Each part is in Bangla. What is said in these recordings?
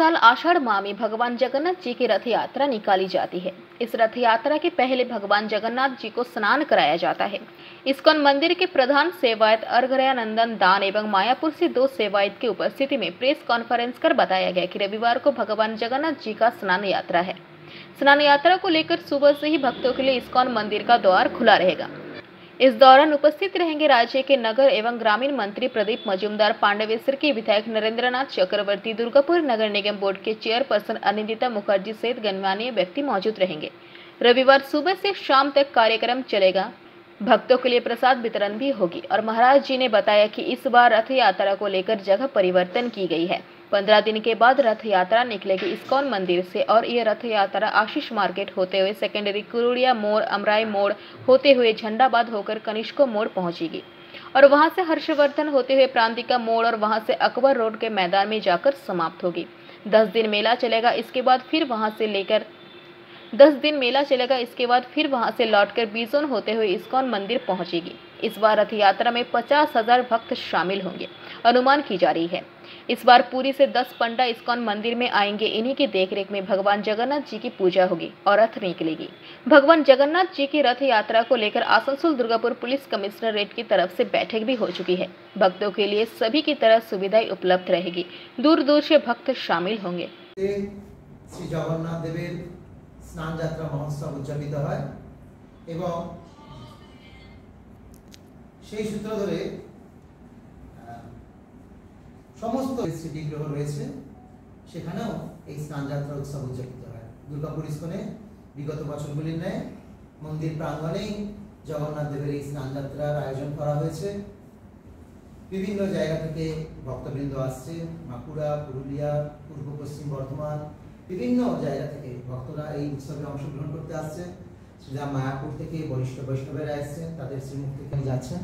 साल आषाढ़ माह में भगवान जगन्नाथ जी की रथ यात्रा निकाली जाती है। इस रथ यात्रा के पहले भगवान जगन्नाथ जी को स्नान कराया जाता है। इस्कॉन मंदिर के प्रधान सेवायत अर्घयानंदन दान एवं मायापुर से 2 सेवायत की उपस्थिति में प्रेस कॉन्फ्रेंस कर बताया गया कि रविवार को भगवान जगन्नाथ जी का स्नान यात्रा है। स्नान यात्रा को लेकर सुबह से ही भक्तों के लिए इस्कॉन मंदिर का द्वार खुला रहेगा। इस दौरान उपस्थित रहेंगे राज्य के नगर एवं ग्रामीण मंत्री प्रदीप मजूमदार, पांडवेसर के विधायक नरेंद्रनाथ चक्रवर्ती, दुर्गापुर नगर निगम बोर्ड के चेयरपर्सन अनिंदिता मुखर्जी सहित गणमान्य व्यक्ति मौजूद रहेंगे। रविवार सुबह से शाम तक कार्यक्रम चलेगा। भक्तों के लिए प्रसाद वितरण भी होगी। और महाराज जी ने बताया कि इस बार रथ यात्रा को लेकर जगह परिवर्तन की गई है। 15 दिन के बाद रथ यात्रा निकलेगी इस्कॉन मंदिर से और ये रथ यात्रा आशीष मार्केट होते हुए सेकेंडरी कुरुड़िया मोड़, अमराई मोड़ होते हुए झंडाबाद होकर कनिष्को मोड़ पहुंचेगी और वहां से हर्षवर्धन होते हुए प्रांतिका मोड़ और वहां से अकबर रोड के मैदान में जाकर समाप्त होगी। 10 दिन मेला चलेगा। इसके बाद फिर वहां से लौटकर बीजोन होते हुए इस्कॉन मंदिर पहुंचेगी। इस बार रथ यात्रा में 50,000 भक्त शामिल होंगे, अनुमान की जा रही है। इस बार पुरी से 10 पंडा इस्कॉन मंदिर में आएंगे। इन्हीं की देखरेख में भगवान जगन्नाथ जी की पूजा होगी और रथ निकलेगी। भगवान जगन्नाथ जी की रथ यात्रा को लेकर आसनसोल दुर्गापुर पुलिस कमिश्नरेट की तरफ से बैठक भी हो चुकी है। भक्तों के लिए सभी की तरह सुविधाएं उपलब्ध रहेगी। दूर दूर से भक्त शामिल होंगे। श्री जगन्नाथ देवेर स्नान यात्रा महोत्सव उद्यापित হয় এবং সেই সূত্র ধরে সমস্ত স্মৃতিগৃহ রয়েছে, সেখানেও এই স্নান যাত্রা উৎসব উদযাপিত হয়। দুর্গাপুর ইস্কনে বিগত বছরগুলির ন্যায় মন্দির প্রাঙ্গণেই জগন্নাথ দেবের এই স্নান যাত্রার আয়োজন করা হয়েছে। বিভিন্ন জায়গা থেকে ভক্তবৃন্দ আসছে। বাঁকুড়া, পুরুলিয়া, পূর্ব পশ্চিম বর্ধমান বিভিন্ন জায়গা থেকে ভক্তরা এই উৎসবে অংশগ্রহণ করতে আসছে। শ্রীরাম মায়াপুর থেকে বরিষ্ঠ বৈষ্ণবেরা আসছে, তাদের শ্রীমুখ থেকে যাচ্ছেন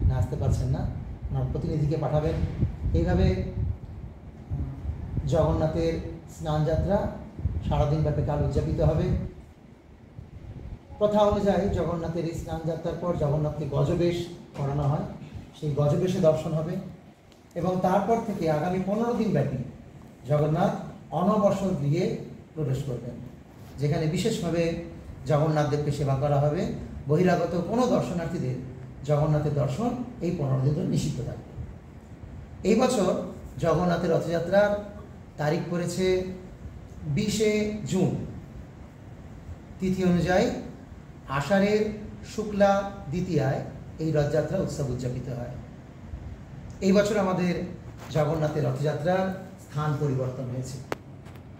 না, আসতে পারছেন না, ওনার প্রতিনিধিকে পাঠাবেন। এইভাবে জগন্নাথের স্নান যাত্রা সারাদিন ব্যাপী কাল উদযাপিত হবে। প্রথা অনুযায়ী জগন্নাথের এই স্নান যাত্রার পর জগন্নাথকে গজবেশ করানো হয়। সেই গজবেশে দর্শন হবে এবং তারপর থেকে আগামী 15 দিন ব্যাপী জগন্নাথ অনবসর গৃহে প্রবেশ করবেন, যেখানে বিশেষভাবে জগন্নাথ দেবকে সেবা করা হবে। বহিরাগত কোনো দর্শনার্থীদের জগন্নাথের দর্শন এই 15 দিন ধরে নিষিদ্ধ থাকবে। এই বছর জগন্নাথের রথযাত্রার তারিখ পড়েছে 20শে জুন। তিথি অনুযায়ী আষাঢ়ের শুক্লা দ্বিতীয়ায় এই রথযাত্রা উৎসব উদযাপিত হয়। এই বছর আমাদের জগন্নাথের রথযাত্রার স্থান পরিবর্তন হয়েছে।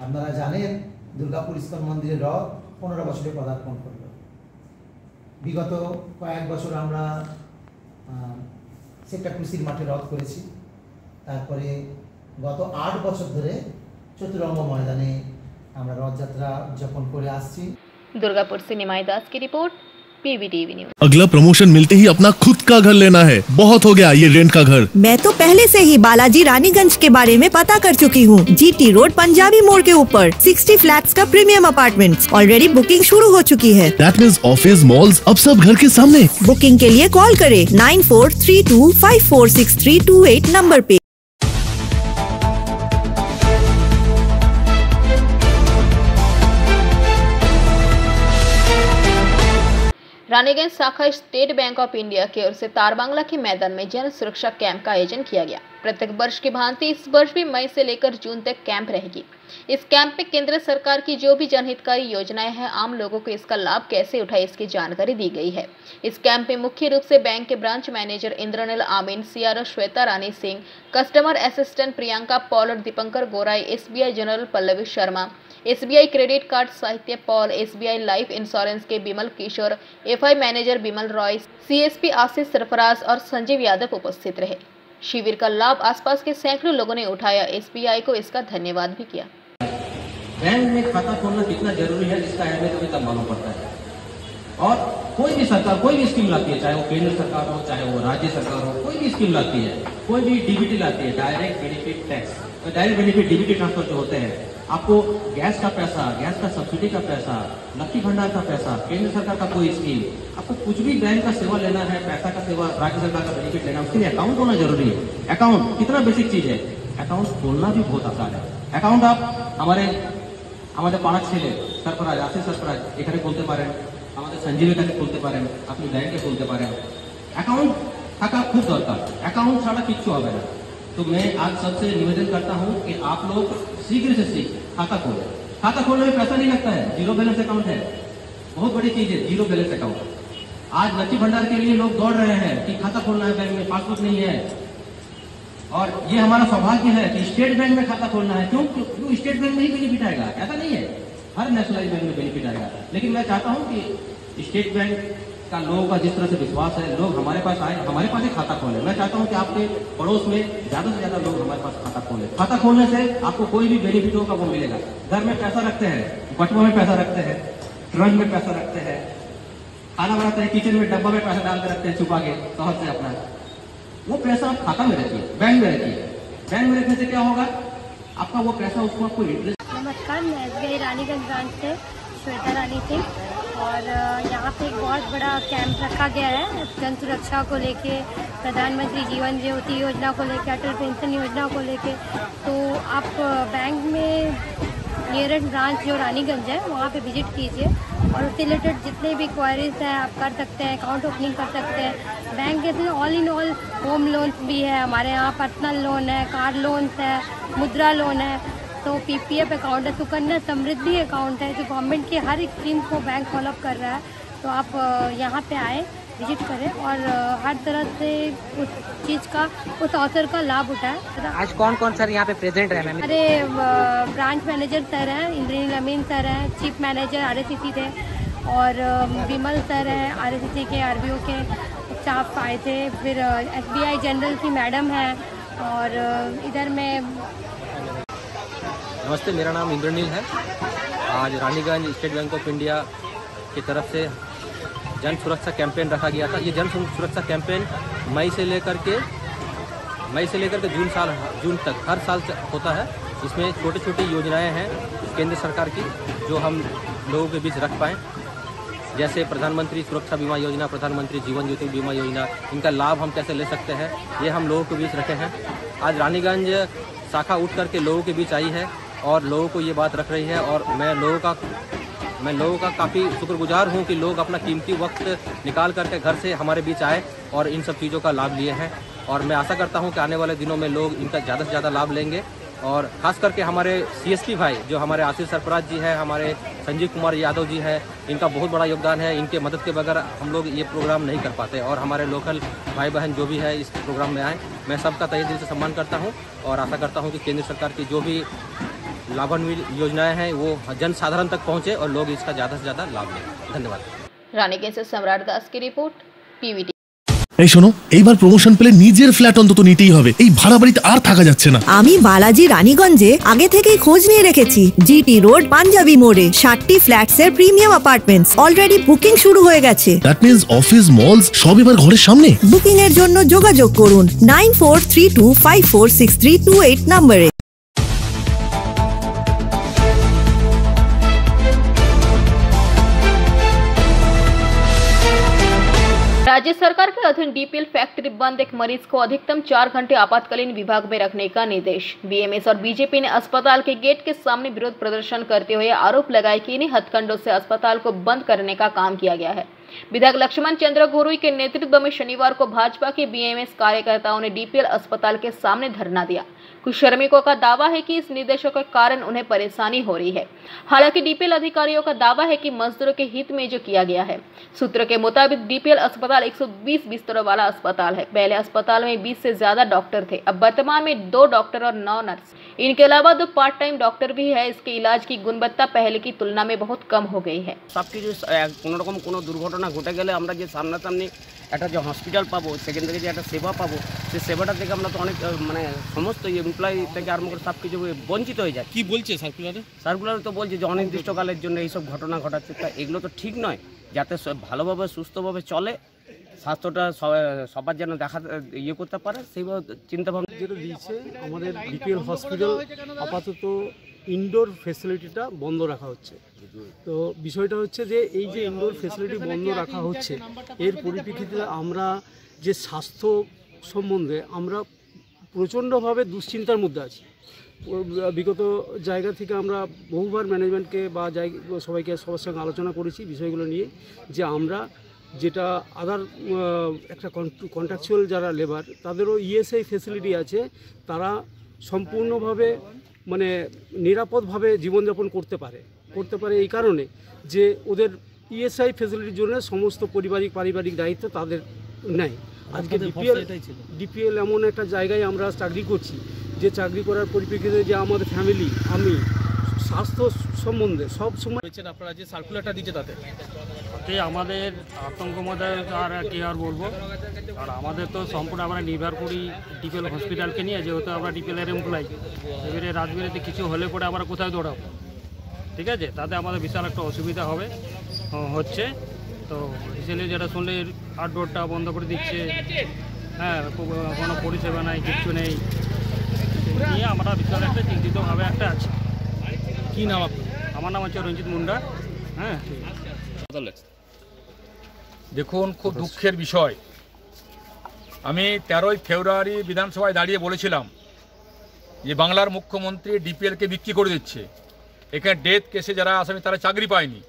আপনারা জানেন দুর্গাপুর ইস্কন মন্দিরের রথ 15 বছরে পদার্পণ করল। বিগত কয়েক বছর আমরা সেক্টর কুশির মাঠে রথ করেছি। তারপরে গত 8 বছর ধরে চতুরঙ্গ ময়দানে আমরা রথযাত্রা উদযাপন করে আসছি। दुर्गापुर से निमाई दास की रिपोर्ट, PBTV न्यूज। अगला प्रमोशन मिलते ही अपना खुद का घर लेना है। बहुत हो गया ये रेंट का घर। मैं तो पहले से ही बालाजी रानीगंज के बारे में पता कर चुकी हूँ। GT रोड पंजाबी मोड़ के ऊपर 60 फ्लैट्स का प्रीमियम अपार्टमेंट्स ऑलरेडी बुकिंग शुरू हो चुकी है। That means ऑफिस, मॉल्स अब सब घर के सामने। बुकिंग के लिए कॉल करें 9432546328 नंबर पे। रानीगंज शाखा स्टेट बैंक ऑफ इंडिया की ओर से तारबांगला के मैदान में जन सुरक्षा कैंप का आयोजन किया गया। प्रत्येक वर्ष की भांति इस वर्ष भी मई से लेकर जून तक कैंप रहेगी। इस कैंप में केंद्र सरकार की जो भी जनहितकारी योजनाएं हैं, आम लोगों को इसका लाभ कैसे उठाए, इसकी जानकारी दी गई है। इस कैंप में मुख्य रूप से बैंक के branch manager Indranil Amin, CRO Shweta Rani Singh, customer assistant Priyanka Paul और Dipankar Gorai, SBI general Pallavi Sharma, SBI credit card Sahitya Paul, SBI life insurance के Bimal Kishore, FI manager Bimal Roy, CSP Ashish Sarfaraz और संजीव यादव उपस्थित रहे। शिविर का लाभ आसपास के सैकड़ों लोगों ने उठाया। SBI को इसका धन्यवाद भी किया। बैंक में खाता खोलना कितना जरूरी है, जिसका अहमियत हमें तब मालूम पड़ता है। और कोई भी सरकार कोई भी स्कीम लाती है, चाहे वो केंद्र सरकार हो, चाहे वो राज्य सरकार हो, कोई भी स्कीम लाती है, कोई भी DBT लाती है, डायरेक्ट बेनिफिट टैक्स, तो डायरेक्ट बेनिफिट DBT ट्रांसफर जो होते हैं, आपको गैस का पैसा, गैस का सब्सिडी का पैसा, लक्की भंडार का पैसा, केंद्र सरकार का कोई स्कीम, आपको कुछ भी बैंक का सेवा लेना है, पैसा का सेवा, राज्य सरकार का बेनिफिट लेना, उसके लिए अकाउंट होना जरूरी है। अकाउंट कितना बेसिक चीज है, अकाउंट खोलना भी बहुत आसान है। অ্যাকাউন্ট আমাদের পাড়ার ছেলে সরফরাজ আসিফ সরফরাজ এখানে খুলতে পারেন, আমাদের সঞ্জীবের কাছে খুলতে পারেন, আপনি ব্যাংকে খুলতে পারেন। অ্যাকাউন্ট থাকা খুব দরকার, অ্যাকাউন্ট ছাড়া কিচ্ছু হবে না। तो मैं आज सबसे निवेदन करता हूं कि आप लोग शीघ्र से शीघ्र खाता खोलें। खाता खोलने में पैसा नहीं लगता है, जीरो बैलेंस अकाउंट है, बहुत बड़ी चीज है जीरो बैलेंस अकाउंट। आज लक्ष्मी भंडार के लिए लोग दौड़ रहे हैं कि खाता खोलना है बैंक में, पासबुक नहीं है। और ये हमारा सौभाग्य है कि स्टेट बैंक में खाता खोलना है। क्यों? स्टेट बैंक में ही बेनिफिट आएगा, ऐसा नहीं है हर नेशनलाइज बैंक में बेनिफिट आएगा। लेकिन मैं चाहता हूं कि स्टेट बैंक का लोगों का जिस तरह से विश्वास है, लोग हमारे पास आए, हमारे पास ही खाता खोले। मैं चाहता हूं कि आपके पड़ोस में ज्यादा से ज्यादा लोग हमारे पास खाता खोले। खाता खोलने से आपको कोई भी बेनिफिट होगा वो मिलेगा। घर में पैसा रखते हैं, बटुआ में पैसा रखते हैं, ट्रंक में पैसा रखते हैं, खाना बनाते हैं किचन में डब्बा में पैसा डाल के रखते हैं छुपा के शहर से अपना, वो पैसा खाता में रहती है, बैंक में रहती है। बैंक में रखने से क्या होगा, आपका वो पैसा उसको आपको इंटरेस्ट। नमस्कार, मैं SBI रानीगंज ब्रांच से श्वेता रानी सिंह, और यहाँ पे एक बहुत बड़ा कैंप रखा गया है जन सुरक्षा को लेके, प्रधानमंत्री जीवन ज्योति योजना को लेके, अटल पेंशन योजना को लेके। तो आप बैंक में नियरेस्ट ब्रांच जो रानीगंज है वहाँ पे विजिट कीजिए, और उससे रिलेटेड जितने भी क्वारीज हैं आप कर सकते हैं, अकाउंट ओपनिंग कर सकते हैं। बैंक के all in all home loans भी है हमारे यहाँ, पर्सनल लोन है, कार लोन्स है, मुद्रा लोन है, तो PPF अकाउंट है, सुकन्या समृद्धि अकाउंट है, जो गवर्नमेंट की हर एक स्कीम को बैंक फॉलोअप कर रहा है। तो आप यहाँ पे आए, विजिट करें और हर तरह से उस चीज़ का, उस अवसर का लाभ उठाएं। आज कौन कौन सर यहाँ पे प्रेजेंट रहे मैम? अरे ब्रांच मैनेजर सर हैं, इंद्रनील अमीन सर हैं, चीफ मैनेजर RSCC थे, और विमल सर हैं RSCC के, RBO के स्टाफ आए थे, फिर SBI जनरल की मैडम हैं, और इधर में। नमस्ते, मेरा नाम इंद्रनील है। आज Raniganj state bank of India की तरफ से जन सुरक्षा कैंपेन रखा गया था। ये जन सुरक्षा कैंपेन मई से लेकर के जून तक हर साल होता है। इसमें छोटी छोटी योजनाएं हैं केंद्र सरकार की जो हम लोगों के बीच रख पाएँ, जैसे प्रधानमंत्री सुरक्षा बीमा योजना, प्रधानमंत्री जीवन ज्योति बीमा योजना, इनका लाभ हम कैसे ले सकते हैं, ये हम लोगों के बीच रखे हैं। आज रानीगंज शाखा उठ करके लोगों के बीच आई है और लोगों को ये बात रख रही है, और मैं लोगों का काफ़ी शुक्रगुजार हूँ कि लोग अपना कीमती वक्त निकाल करके घर से हमारे बीच आए और इन सब चीज़ों का लाभ लिए हैं। और मैं आशा करता हूँ कि आने वाले दिनों में लोग इनका ज़्यादा से ज़्यादा लाभ लेंगे, और ख़ास करके हमारे CSP भाई जो हमारे आसिफ सरफराज जी हैं, हमारे संजीव कुमार यादव जी हैं, इनका बहुत बड़ा योगदान है। इनके मदद के बगैर हम लोग ये प्रोग्राम नहीं कर पाते, और हमारे लोकल भाई बहन जो भी है इस प्रोग्राम में आए, मैं सबका तहे दिल से सम्मान करता हूँ और आशा करता हूँ कि केंद्र सरकार की जो भी लाभान्वित योजनाएं हैं वो जन साधारण तक पहुँचे और लोग इसका ज़्यादा से ज़्यादा लाभ लें। धन्यवाद। রানীগঞ্জ से सम्राट दास की रिपोर्ट, PVT। এই শোনো, এইবার প্রমোশন পেলে নিজের ফ্ল্যাট অন্তত নিতেই হবে, এই ভাড়া বাড়িতে আর থাকা যাচ্ছে না। আমি বালাজি রানীগঞ্জে আগে থেকেই খোঁজ নিয়ে রেখেছি। GT রোড পাঞ্জাবি মোড়ে 60টি ফ্ল্যাটসের প্রিমিয়াম অ্যাপার্টমেন্টস অলরেডি বুকিং শুরু হয়ে গেছে। দ্যাট মিন্স অফিস মলস সব এবার ঘরের সামনে। বুকিং এর জন্য যোগাযোগ করুন 9432546328 নম্বরে। राज्य सरकार के अधीन DPL फैक्ट्री बंद, एक मरीज को अधिकतम 4 घंटे आपातकालीन विभाग में रखने का निर्देश। BMS और बीजेपी ने अस्पताल के गेट के सामने विरोध प्रदर्शन करते हुए आरोप लगाया कि इन्हीं हथकंडों से अस्पताल को बंद करने का काम किया गया है। विधायक लक्ष्मण चंद्र गोरुई के नेतृत्व में शनिवार को भाजपा के BMS कार्यकर्ताओं ने DPL अस्पताल के सामने धरना दिया। कुछ श्रमिकों का दावा है कि इस निर्देशों के कारण उन्हें परेशानी हो रही है। हालांकि DPL अधिकारियों का दावा है कि मजदूरों के हित में जो किया गया है। सूत्रों के मुताबिक DPL अस्पताल 120 बिस्तरों वाला अस्पताल है। पहले अस्पताल में 20 से ज्यादा डॉक्टर थे, अब वर्तमान में 2 डॉक्टर और 9 नर्स। इनके अलावा 2 पार्ट टाइम डॉक्टर भी है। इसके इलाज की गुणवत्ता पहले की तुलना में बहुत कम हो गई है। সবকিছু কোনো রকম কোনো দুর্ঘটনা ঘটে গেলে আমরা যে সামনাসামনি একটা যে হসপিটাল পাবো, সেখান থেকে যে একটা সেবা পাবো, সেই সেবাটা থেকে আমরা তো অনেক মানে সমস্ত এমপ্লয়ি থেকে আরম্ভ করে সব কিছু বঞ্চিত হয়ে যায়। কি বলছে সার্কুলারে? সার্কুলারে তো বলছে যে অনির্দিষ্টকালের জন্য এইসব ঘটনা ঘটাচ্ছে। তা এগুলো তো ঠিক নয়, যাতে ভালোভাবে সুস্থভাবে চলে, স্বাস্থ্যটা সবার যেন দেখা ইয়ে করতে পারে, সেইভাবে চিন্তাভাবনা যেটা দিয়েছে আমাদের DPL হসপিটাল আপাতত ইনডোর ফ্যাসিলিটিটা বন্ধ রাখা হচ্ছে। তো বিষয়টা হচ্ছে যে এই যে ইনডোর ফ্যাসিলিটি বন্ধ রাখা হচ্ছে, এর পরিপ্রেক্ষিতে আমরা যে স্বাস্থ্য সম্বন্ধে আমরা প্রচণ্ডভাবে দুশ্চিন্তার মধ্যে আছি। বিগত জায়গা থেকে আমরা বহুবার ম্যানেজমেন্টকে বা সবাইকে সবার সঙ্গে আলোচনা করেছি বিষয়গুলো নিয়ে, যে আমরা যেটা আদার একটা কন্ট্রাকচুয়াল যারা লেবার তাদেরও ইএসআই ফেসিলিটি আছে, তারা সম্পূর্ণভাবে মানে নিরাপদভাবে জীবনযাপন করতে পারে এই কারণে যে ওদের ইএসআই ফেসিলিটির জন্য সমস্ত পারিবারিক দায়িত্ব তাদের নেয়। আজকে ডিপিএল এমন একটা জায়গায় আমরা চাকরি করছি যে চাকরি করার পরিপ্রেক্ষিতে যে আমাদের ফ্যামিলি, আমি স্বাস্থ্য সম্বন্ধে সব সময় আপনারা যে সার্কুলারটা দিচ্ছে তাতে আমাদের আতঙ্ক মধ্যে আর কি আর বলবো, আর আমাদের তো সম্পূর্ণ আমরা নির্ভর করি ডিপিএল হসপিটালকে নিয়ে, যেহেতু আমরা ডিপিএলের এমপ্লয়ি। এবারে রাজবিরেতে কিছু হলে পরে আমরা কোথায় দৌড়াবো, ঠিক আছে, তাতে আমাদের বিশাল একটা অসুবিধা হচ্ছে। তো রিসেন্টলি যেটা শুনলে আউটডোরটা বন্ধ করে দিচ্ছে, হ্যাঁ, কোনো পরিষেবা নাই, কিচ্ছু নেই, নিয়ে আমরা বিশাল একটা চিন্তিতভাবে একটা আছি। কী নাম আপনার? আমার নাম হচ্ছে রঞ্জিত মুন্ডা। হ্যাঁ, দেখুন, খুব দুঃখের বিষয়, আমি 13ই ফেব্রুয়ারি বিধানসভায় দাঁড়িয়ে বলেছিলাম যে বাংলার মুখ্যমন্ত্রী ডিপিএলকে বিক্রি করে দিচ্ছে। এখানে ডেথ কেসে যারা আসামি তারা চাকরি পায়নি,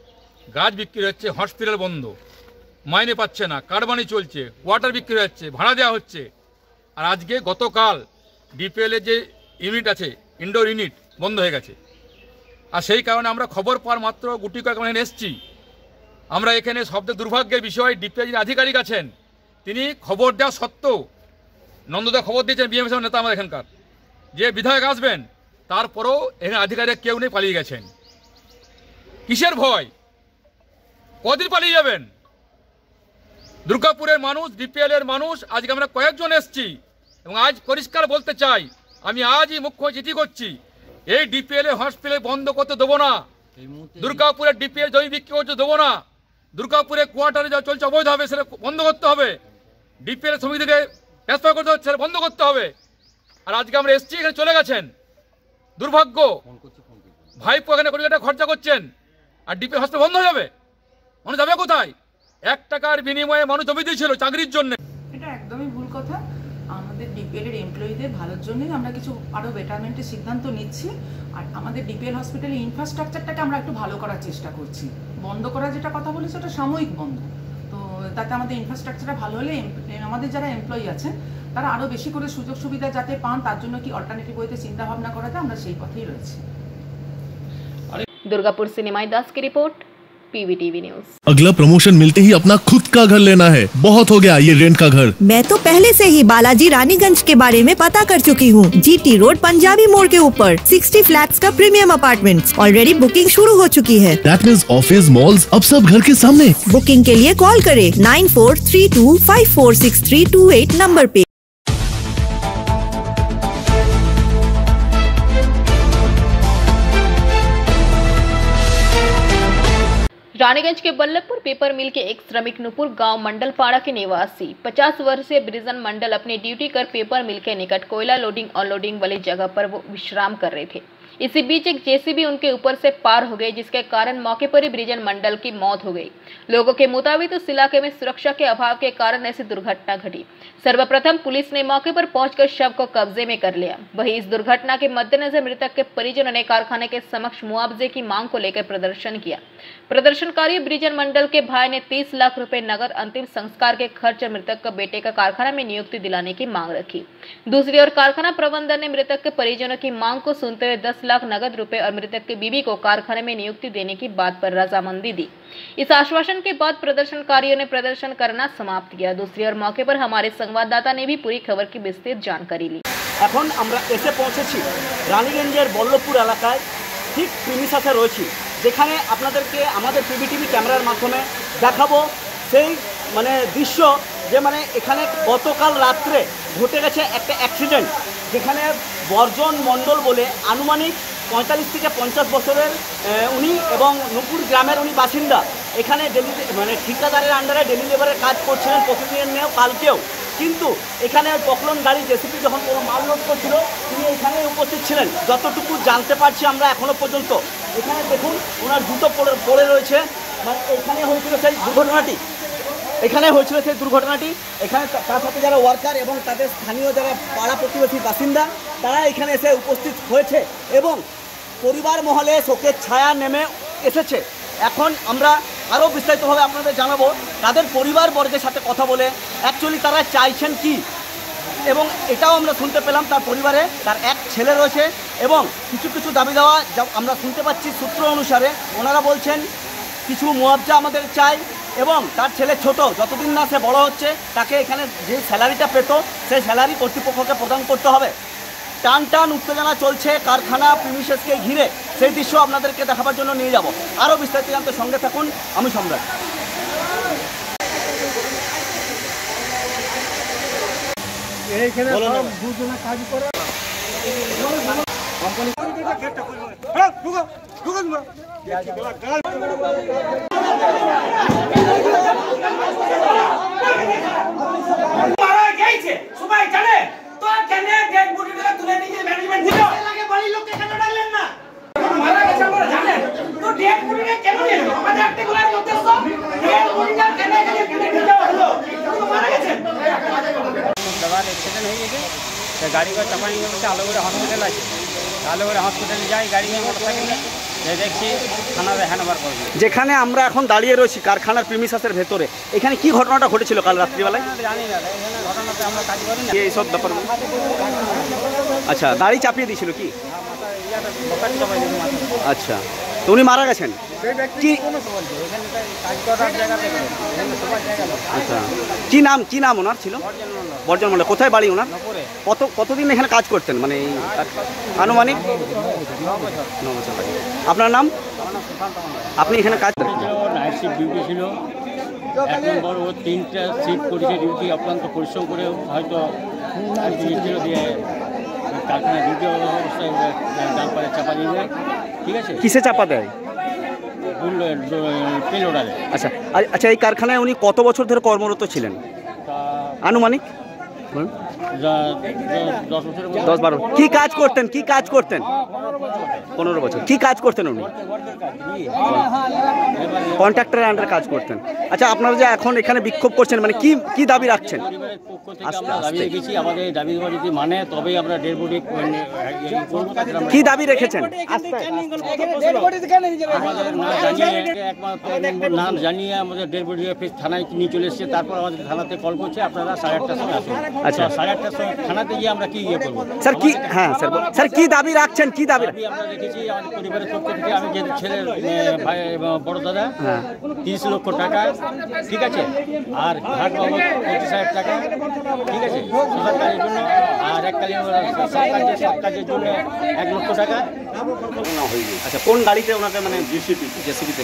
গাছ বিক্রি হচ্ছে, হসপিটাল বন্ধ, মাইনে পাচ্ছে না, কারবানি চলছে, কোয়ার্টার বিক্রি হচ্ছে, ভাড়া দেওয়া হচ্ছে। আর আজকে গতকাল ডিপিএলের যে ইউনিট আছে, ইনডোর ইউনিট বন্ধ হয়ে গেছে। আর সেই কারণে আমরা খবর পাওয়ার মাত্র গুটি কয়েক এখানে এসেছি। আমরা এখানে সবচেয়ে দুর্ভাগ্যের বিষয়, ডিপিএল যিনি আধিকারিক আছেন তিনি খবর দেওয়া সত্ত্বেও, নন্দদা খবর দিয়েছেন বিএমএস নেতা আমাদের এখানকার, যে বিধায়ক আসবেন, তারপরেও এখানে আধিকারিক কেউ নেই, পালিয়ে গেছেন। কিসের ভয়? কদিন পালিয়ে যাবেন? দুর্গাপুরের মানুষ, ডিপিএলের মানুষ, আজকে আমরা কয়েকজন এসছি এবং আজ পরিষ্কার বলতে চাই, আমি আজই মুখ্য চিঠি করছি, এই ডিপিএল হসপিটাল বন্ধ করতে দেবো না। দুর্গাপুরের ডিপিএল জমি বিক্রি করতে দেবো না। দুর্গাপুরে কোয়ার্টারে যা চলছে অবৈধ হবে সেটা বন্ধ করতে হবে। ডিপিএল শ্রমিকদেরকে ট্রান্সফার করতে হচ্ছে, সেটা বন্ধ করতে হবে। আর আজকে আমরা এসছি, এখানে চলে গেছেন। দুর্ভাগ্য, ভাইপো এখানে কোটি টাকা খরচা করছেন, আর ডিপিএল হসপিটাল বন্ধ হয়ে যাবে। মানুষ যাবে কোথায়? 1 টাকার বিনিময়ে মানুষ জমি দিয়েছিল চাকরির জন্য। এটা একদমই ভুল কথা। আমাদের ডিপিএল এর এমপ্লয়ীদের ভালোর জন্যই আমরা কিছু আরো বেটারমেন্টের সিদ্ধান্ত নিচ্ছি। আর আমাদের ডিপিএল হসপিটালের ইনফ্রাস্ট্রাকচারটাকে আমরা একটু ভালো করার চেষ্টা করছি। বন্ধ করার যেটা কথা বলেছে ওটা সাময়িক বন্ধ, তো তাতে আমাদের ইনফ্রাস্ট্রাকচারটা ভালো হলে আমাদের যারা এমপ্লয়ি আছেন তারা আরো বেশি করে সুযোগ সুবিধা যাতে পান, তার জন্য কি অল্টারনেটিভ ওয়েতে চিন্তা ভাবনা করা যায়, আমরা সেই পথেই রয়েছি। दुर्गापुर से निमाई दास की रिपोर्ट, पीवीटीवी न्यूज। अगला प्रमोशन मिलते ही अपना खुद का घर लेना है, बहुत हो गया ये रेंट का घर। मैं तो पहले से ही बालाजी रानीगंज के बारे में पता कर चुकी हूँ। जीटी रोड पंजाबी मोड़ के ऊपर 60 फ्लैट्स का प्रीमियम अपार्टमेंट्स, ऑलरेडी बुकिंग शुरू हो चुकी है। That means ऑफिस, मॉल्स, अब सब घर के सामने। बुकिंग के लिए कॉल करे 9432546328 नंबर पे। रानीगंज के बल्लभपुर पेपर मिल के एक श्रमिक नुपुर गांव मंडलपाड़ा के निवासी 50 वर्षीय ब्रिजन मंडल अपनी ड्यूटी कर पेपर मिल के निकट कोयला लोडिंग अनलोडिंग वाली जगह पर वो विश्राम कर रहे थे। इसी बीच एक जेसीबी उनके ऊपर से पार हो गई, जिसके कारण मौके पर ही ब्रिजन मंडल की मौत हो गई। लोगों के मुताबिक इस इलाके में सुरक्षा के अभाव के कारण ऐसी दुर्घटना घटी। सर्वप्रथम पुलिस ने मौके पर पहुंचकर शव को कब्जे में कर लिया। वहीं इस दुर्घटना के मद्देनजर मृतक के परिजनों ने कारखाने के समक्ष मुआवजे की मांग को लेकर प्रदर्शन किया। प्रदर्शनकारी ब्रिजन मंडल के भाई ने 30 लाख रुपए नगद अंतिम संस्कार के खर्च मृतक का बेटे का कारखाना में नियुक्ति दिलाने की मांग रखी। दूसरी ओर कारखाना प्रबंधन ने मृतक के परिजनों की मांग को सुनते हुए 10 लाख नगद रुपए और मृतक की बीवी को कारखाने में नियुक्ति देने की बात पर रजामंदी दी। इस आश्वासन के बाद प्रदर्शनकारियों ने प्रदर्शन करना समाप्त किया। दूसरी ओर मौके पर हमारे संवाददाता ने भी पूरी खबर की विस्तृत जानकारी ली। এখন আমরা এসে পৌঁছেছি রানীগঞ্জের বল্লভপুর এলাকায়, ঠিক প্রিমিসাসে রয়েছি, যেখানে আপনাদেরকে আমাদের পিবিটিভি ক্যামেরার মাধ্যমে দেখাবো সেই দৃশ্য, যে এখানে গতকাল রাত্রে ঘটে গেছে একটা অ্যাক্সিডেন্ট, যেখানে বর্জন মণ্ডল বলে আনুমানিক 45 থেকে 50 বছরের উনি এবং নুপুর গ্রামের উনি বাসিন্দা। এখানে ঠিকাদারের আন্ডারে ডেলি লেবারের কাজ করছিলেন প্রতিদিনেও কালকেও, কিন্তু এখানে পকলন গাড়ি জেসিপি যখন কোনো মাল লোড করছিল তিনি এখানে উপস্থিত ছিলেন। যতটুকু জানতে পারছি আমরা এখনও পর্যন্ত, এখানে দেখুন ওনার জুতো পড়ে রয়েছে, এখানে হয়েছিল সেই দুর্ঘটনাটি। এখানে হয়েছিল সেই দুর্ঘটনাটি। এখানে তার সাথে যারা ওয়ার্কার এবং তাদের স্থানীয় যারা পাড়া প্রতিবেশী বাসিন্দা তারা এখানে এসে উপস্থিত হয়েছে এবং পরিবার মহলে শোকের ছায়া নেমে এসেছে। এখন আমরা আরও বিস্তারিতভাবে আপনাদের জানাবো তাদের পরিবারবর্গের সাথে কথা বলে অ্যাকচুয়ালি তারা চাইছেন কি, এবং এটাও আমরা শুনতে পেলাম তার পরিবারে তার এক ছেলে রয়েছে এবং কিছু কিছু দাবি দেওয়া যা আমরা শুনতে পাচ্ছি সূত্র অনুসারে ওনারা বলছেন কিছু মুআবজা আমাদের চাই এবং তার ছেলে ছোট, যতদিন না সে বড় হচ্ছে তাকে এখানে যে স্যালারিটা পেত সেই স্যালারি কর্তৃপক্ষকে প্রদান করতে হবে। টান টান উত্তেজনা চলছে কারখানা প্রিমিসেসকে ঘিরে, সেই দৃশ্য আপনাদেরকে দেখাবার জন্য নিয়ে যাব। আরও বিস্তারিত জানতে সঙ্গে থাকুন, আমি সম্রাট। এইখানে সব দুজনে কাজ করে কোম্পানি মারা গেছে সবাই জানে, তো কেন ডেড বডিটা তুলে নিয়ে ম্যানেজমেন্ট দিল লাগে, বাড়ির লোককে কেন ডাকলেন না? মারা গেছে আমরা জানেন, তো ডেড বডিটা কেন নিল? আমাদের একটা গোলার মধ্যে সব ডেড বডিটা কেন নিয়ে যাওয়া হলো? তো মারা গেছে দাবার অ্যাক্সিডেন্ট হয়ে গেছে, তো গাড়ি করে চাপাই নিয়ে বলছে আলোগড়ে হসপিটাল আছে, আলোগড়ে হসপিটালে যাই গাড়ি নিয়ে মোটরসাইকেলে দেখছি থানাতে হ্যান্ডওভার করবে। যেখানে আমরা এখন দাঁড়িয়ে রয়েছি কারখানার প্রিমিসেসের ভেতরে, এখানে কি ঘটনাটা ঘটেছিল কাল রাত্রিবেলায়? জানি না এখানে ঘটনাতে আমরা কাজ করি না এইসব ব্যাপার। আচ্ছা, গাড়ি চাপিয়ে দিয়েছিল কি? আচ্ছা, তো উনি মারা গেছেন কি? আচ্ছা, কি নাম ওনার ছিল? বর্জন মল্ল। কোথায় বাড়ি ওনার? কতদিন এখানে কাজ করতেন, মানে আনুমানিক? 9 বছর। আপনার নাম? আপনি এখানে কাজ নাইট শিফট ডিউটি ছিল, 1 নম্বর ও 3টা শিফট করেছে ডিউটি, অত্যন্ত পরিশ্রম করে হয়তো ছিল দিয়ে কারখানা ডিউটি অবস্থায় ডালপারে চাপা দিয়ে দেয়। ঠিক আছে, কিসে চাপা দেয়? পেল ওড়ালে। আচ্ছা আচ্ছা, এই কারখানায় উনি কত বছর ধরে কর্মরত ছিলেন আনুমানিক? 10-12। কি কাজ করতেন? 15 বছর। কি কাজ করতেন উনি? কন্ট্রাক্টরের আন্ডারে কাজ করতেন। আচ্ছা, আপনারা যে এখন এখানে বিক্ষোভ করছেন, মানে কি দাবি রাখছেন? দাবি রেখেছি, আমাদের দাবি যদি মানে তবেই আমরা ডেড বডি কি দাবি রেখেছেন? না জানিয়ে আমাদের ডেড বডি থানায় নিয়ে চলে এসেছে, তারপর আমাদের থানাতে কল করছে আপনারা 8:30টার সময় আসুন। আচ্ছা, 8:30টার সময় থানাতে গিয়ে আমরা কি করবো স্যার? কি হ্যাঁ স্যার, কি দাবি রাখছেন? কি দাবি আমরা রেখেছি আমাদের পরিবারের পক্ষ থেকে? আমি যে ছেলের ভাই বড় দাদা 30 লক্ষ টাকা, ঠিক আছে, আর ঘাট বাবদ 25,000 টাকা, ঠিক আছে, সোশ্যাল কাজের জন্য, আর এককালীন কাজের জন্য 1 লক্ষ টাকা। আচ্ছা, কোন গাড়িতে ওনাকে, মানে জেসিবিতে?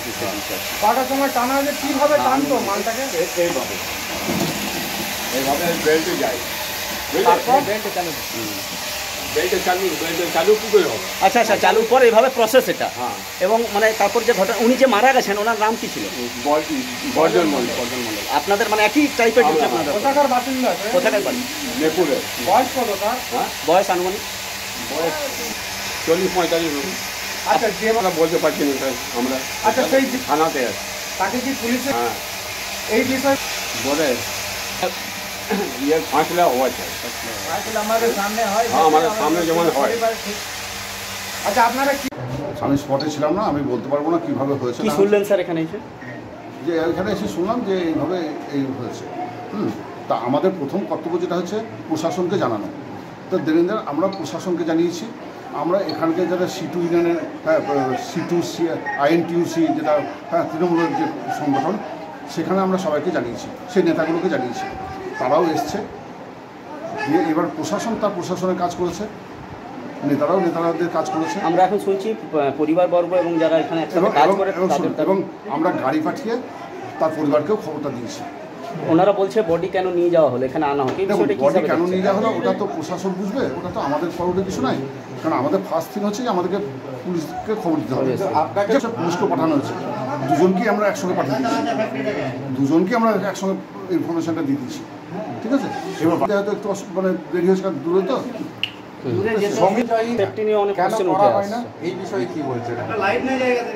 কটার সময় টানা হলে কিভাবে টানতো মালটাকে? এইভাবে বেল্টে যায়, চালু কি করে হবে? আচ্ছা আচ্ছা, চালু করে এইভাবে প্রসেস এটা। এবং মানে তারপর যে ঘটনা, উনি যে মারা গেছেন ওনার নাম কি ছিল? বর্জন মল্ল। আপনাদের মানে একই টাইপের ডিউটি আপনাদের? কোথাকার বাসিন্দা? কোথাকার বাড়ি? নেপুরে। বয়স কত তার? বয়স আনুমানিক? বয়স 40-45। আচ্ছা, যে আমরা বলতে পারছি না আমরা। আচ্ছা, সেই থানাতে আছে, তাকে কি পুলিশে এই বিষয়ে বলে ফাঁসলা হওয়া চাই? আমাদের সামনে হয়, আমাদের সামনে যেমন হয়। আচ্ছা, আপনারা কি? আমি স্পটে ছিলাম না, আমি বলতে পারবো না কিভাবে হয়েছে। কি শুনলেন স্যার এখানে এসে? যে এখানে এসে শুনলাম যে এইভাবে হয়েছে। তা আমাদের প্রথম কর্তব্য যেটা হচ্ছে প্রশাসনকে জানানো। তো দেবেন্দ্র আমরা প্রশাসনকে জানিয়েছি, আমরা এখানকার যারা সিটু ইউনিয়নের INTUC যেটা তৃণমূলের যে সংগঠন, সেখানে আমরা সবাইকে জানিয়েছি, সেই নেতাগুলোকে জানিয়েছি, তারাও এসছে। এবার প্রশাসন তার প্রশাসনের কাজ করেছে, নেতারাও নেতাদের কাজ করেছে। আমরা এখন শুনছি পরিবারবর্গ এবং যারা এখানে কাজ করে, এবং আমরা গাড়ি পাঠিয়ে তার পরিবারকেও খবরটা দিয়েছি। ওনারা বলছে বডি কেন নিয়ে যাওয়া হলো, এখানে আনা হোক। বডি কেন নিয়ে যাওয়া হলো ওটা তো প্রশাসন বুঝবে, ওটা তো আমাদের পরবর্তী কিছু নাই। কারণ আমাদের ফার্স্ট থিং হচ্ছে আমাদেরকে পুলিশকে খবর দিতে হবে। আপনাকে পুলিশকে পাঠানো হয়েছে, দুজনকেই আমরা একসঙ্গে পাঠিয়ে দিচ্ছি, দুজনকে আমরা একসঙ্গে ইনফরমেশনটা দিয়ে দিচ্ছি, ঠিক আছে। এবার হয়তো একটু মানে দেরি হয়েছে, কারণ দূরে তো এই বিষয়ে কি বলছেন? লাইট নেই জায়গাতে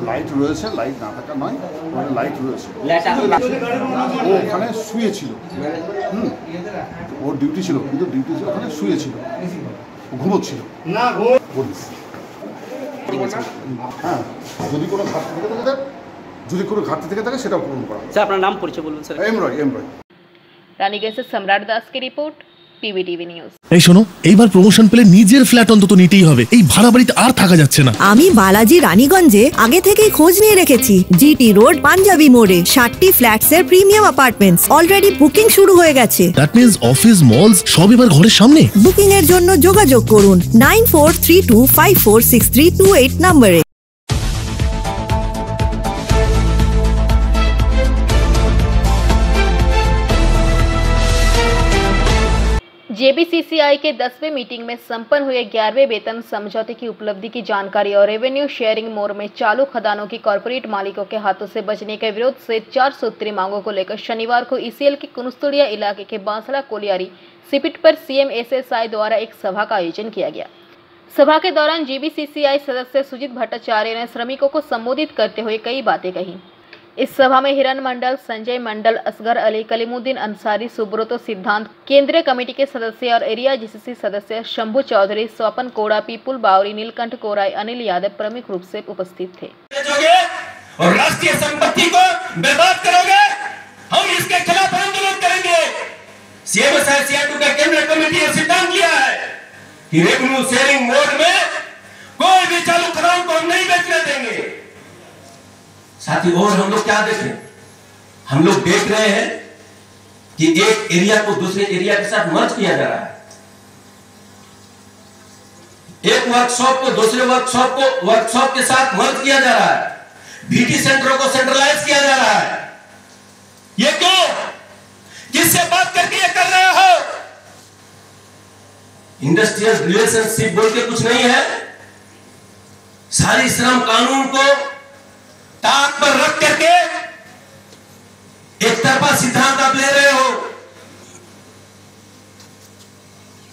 লাইট রয়েছে, লাইট না থাকা নয়, মানে লাইট রয়েছে। ও ওখানে শুয়েছিল, ওর ডিউটি ছিল, কিন্তু ডিউটি ছিল ওখানে শুয়েছিল, ঘুমোচ্ছিল। হ্যাঁ, যদি কোনো ঘাটতি থেকে থাকে সেটা পূরণ করা। স্যার আপনার নাম পরিচয় বলবেন স্যার? এমরয়। রানীগঞ্জ से सम्राट दास की रिपोर्ट, PBTV নিউজ। এই শোনো, এইবার প্রমোশন পেলে নিজের ফ্ল্যাট অন্তত নিতেই হবে, এই ভাড়া বাড়িতে আর থাকা যাচ্ছে না। আমি বালাজি রানীগঞ্জে আগে থেকেই খোঁজ নিয়ে রেখেছি। জিটি রোড পাঞ্জাবি মোড়ে 60টি ফ্ল্যাটস এর প্রিমিয়াম অ্যাপার্টমেন্টস অলরেডি বুকিং শুরু হয়ে গেছে। দ্যাট মিন্স অফিস মলস সব এবার ঘরের সামনে। বুকিং এর জন্য যোগাযোগ করুন 9432546328 নম্বরে। जेबीसीसीआई के 10वें मीटिंग में संपन्न हुए 11वें वेतन समझौते की उपलब्धि की जानकारी और रेवेन्यू शेयरिंग मोड में चालू खदानों की कॉर्पोरेट मालिकों के हाथों से बचने के विरोध से 4 सूत्री मांगों को लेकर शनिवार को ईसीएल के कुनस्तुड़िया इलाके के बांसड़ा कोलियारी सिपिट पर सीएम एसएसआई द्वारा एक सभा का आयोजन किया गया। सभा के दौरान जेबीसीसीआई सदस्य सुजीत भट्टाचार्य ने श्रमिकों को संबोधित करते हुए कई बातें कही। इस सभा में हिरन मंडल, संजय मंडल, असगर अली, कलीमुद्दीन अंसारी, सुब्रतो सिद्धांत, केंद्रीय कमेटी के सदस्य और एरिया जीसीसी सदस्य शंभू चौधरी, स्वपन कोड़ा, पीपुल बावरी, नीलकंठ कोराई, अनिल यादव प्रमुख रूप से उपस्थित थे। और राष्ट्रीय संपत्ति को बर्बाद करोगे, हम इसके खिलाफ आंदोलन करेंगे। सीएम का केंद्रीय कमेटी ने सिद्धांत लिया है कि रेवेन्यू शेयरिंग मोड में कोई भी चालू खदान को हम नहीं बेचने देंगे। साथी, और हम लोग क्या देख रहे हैं? हम लोग देख रहे हैं कि एक एरिया को दूसरे एरिया के साथ मर्ज किया जा रहा है। एक वर्कशॉप को दूसरे वर्कशॉप के साथ मर्ज किया जा रहा है। बीटी सेंटरों को सेंट्रलाइज किया जा रहा है। ये क्यों? किससे बात करके ये कर रहे हो? इंडस्ट्रियल रिलेशनशिप बोल के कुछ नहीं है। सारी श्रम कानून को ताक पर रख करके एक तरफा सिद्धांत आप ले रहे हो।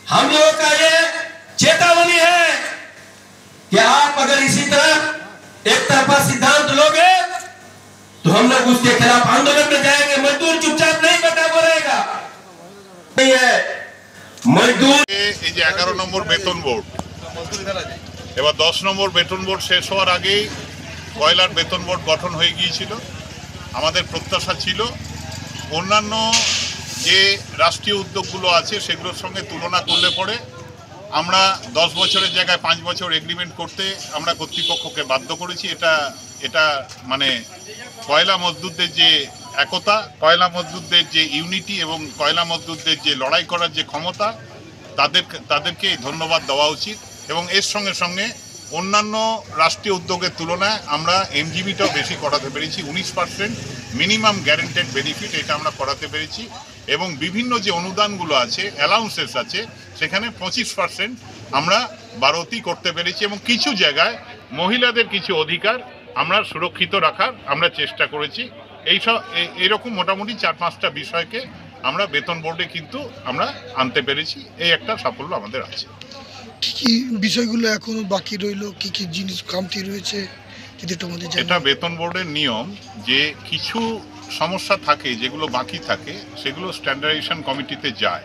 हम लोगों का ये चेतावनी है कि आप अगर इसी तरह एक तरफा सिद्धांत लोगे तो हम लोग उसके खिलाफ आंदोलन में जाएंगे। मजदूर चुपचाप नहीं बैठा वो रहेगा। नहीं है मजदूर। এই যে 11 নম্বর বেতন বোর্ড, এবার 10 নম্বর বেতন বোর্ড শেষ হওয়ার আগেই কয়লার বেতন বোর্ড গঠন হয়ে গিয়েছিল। আমাদের প্রত্যাশা ছিল অন্যান্য যে রাষ্ট্রীয় উদ্যোগগুলো আছে সেগুলোর সঙ্গে তুলনা করলে পরে আমরা 10 বছরের জায়গায় 5 বছর এগ্রিমেন্ট করতে আমরা কর্তৃপক্ষকে বাধ্য করেছি। এটা মানে কয়লা মজদুরদের যে একতা, কয়লা মজদুরদের যে ইউনিটি এবং কয়লা মজদুরদের যে লড়াই করার যে ক্ষমতা, তাদেরকে ধন্যবাদ দেওয়া উচিত। এবং এর সঙ্গে সঙ্গে অন্যান্য রাষ্ট্রীয় উদ্যোগের তুলনায় আমরা এমজিবিটাও বেশি করাতে পেরেছি। 19% মিনিমাম গ্যারেন্টেড বেনিফিট এটা আমরা করাতে পেরেছি। এবং বিভিন্ন যে অনুদানগুলো আছে, অ্যালাউন্সেস আছে, সেখানে 25% আমরা বাড়তি করতে পেরেছি। এবং কিছু জায়গায় মহিলাদের কিছু অধিকার আমরা সুরক্ষিত রাখার আমরা চেষ্টা করেছি। এইরকম মোটামুটি 4-5টা বিষয়কে আমরা বেতন বোর্ডে কিন্তু আমরা আনতে পেরেছি। এই একটা সাফল্য আমাদের আছে। কি বিষয়গুলো এখনো বাকি রইল, কি কি জিনিস কামতি রয়েছে যদি তোমাদের জানাও। এটা বেতন বোর্ডের নিয়ম যে কিছু সমস্যা থাকে, যেগুলো বাকি থাকে সেগুলো স্ট্যান্ডার্ডাইজেশন কমিটিতে যায়।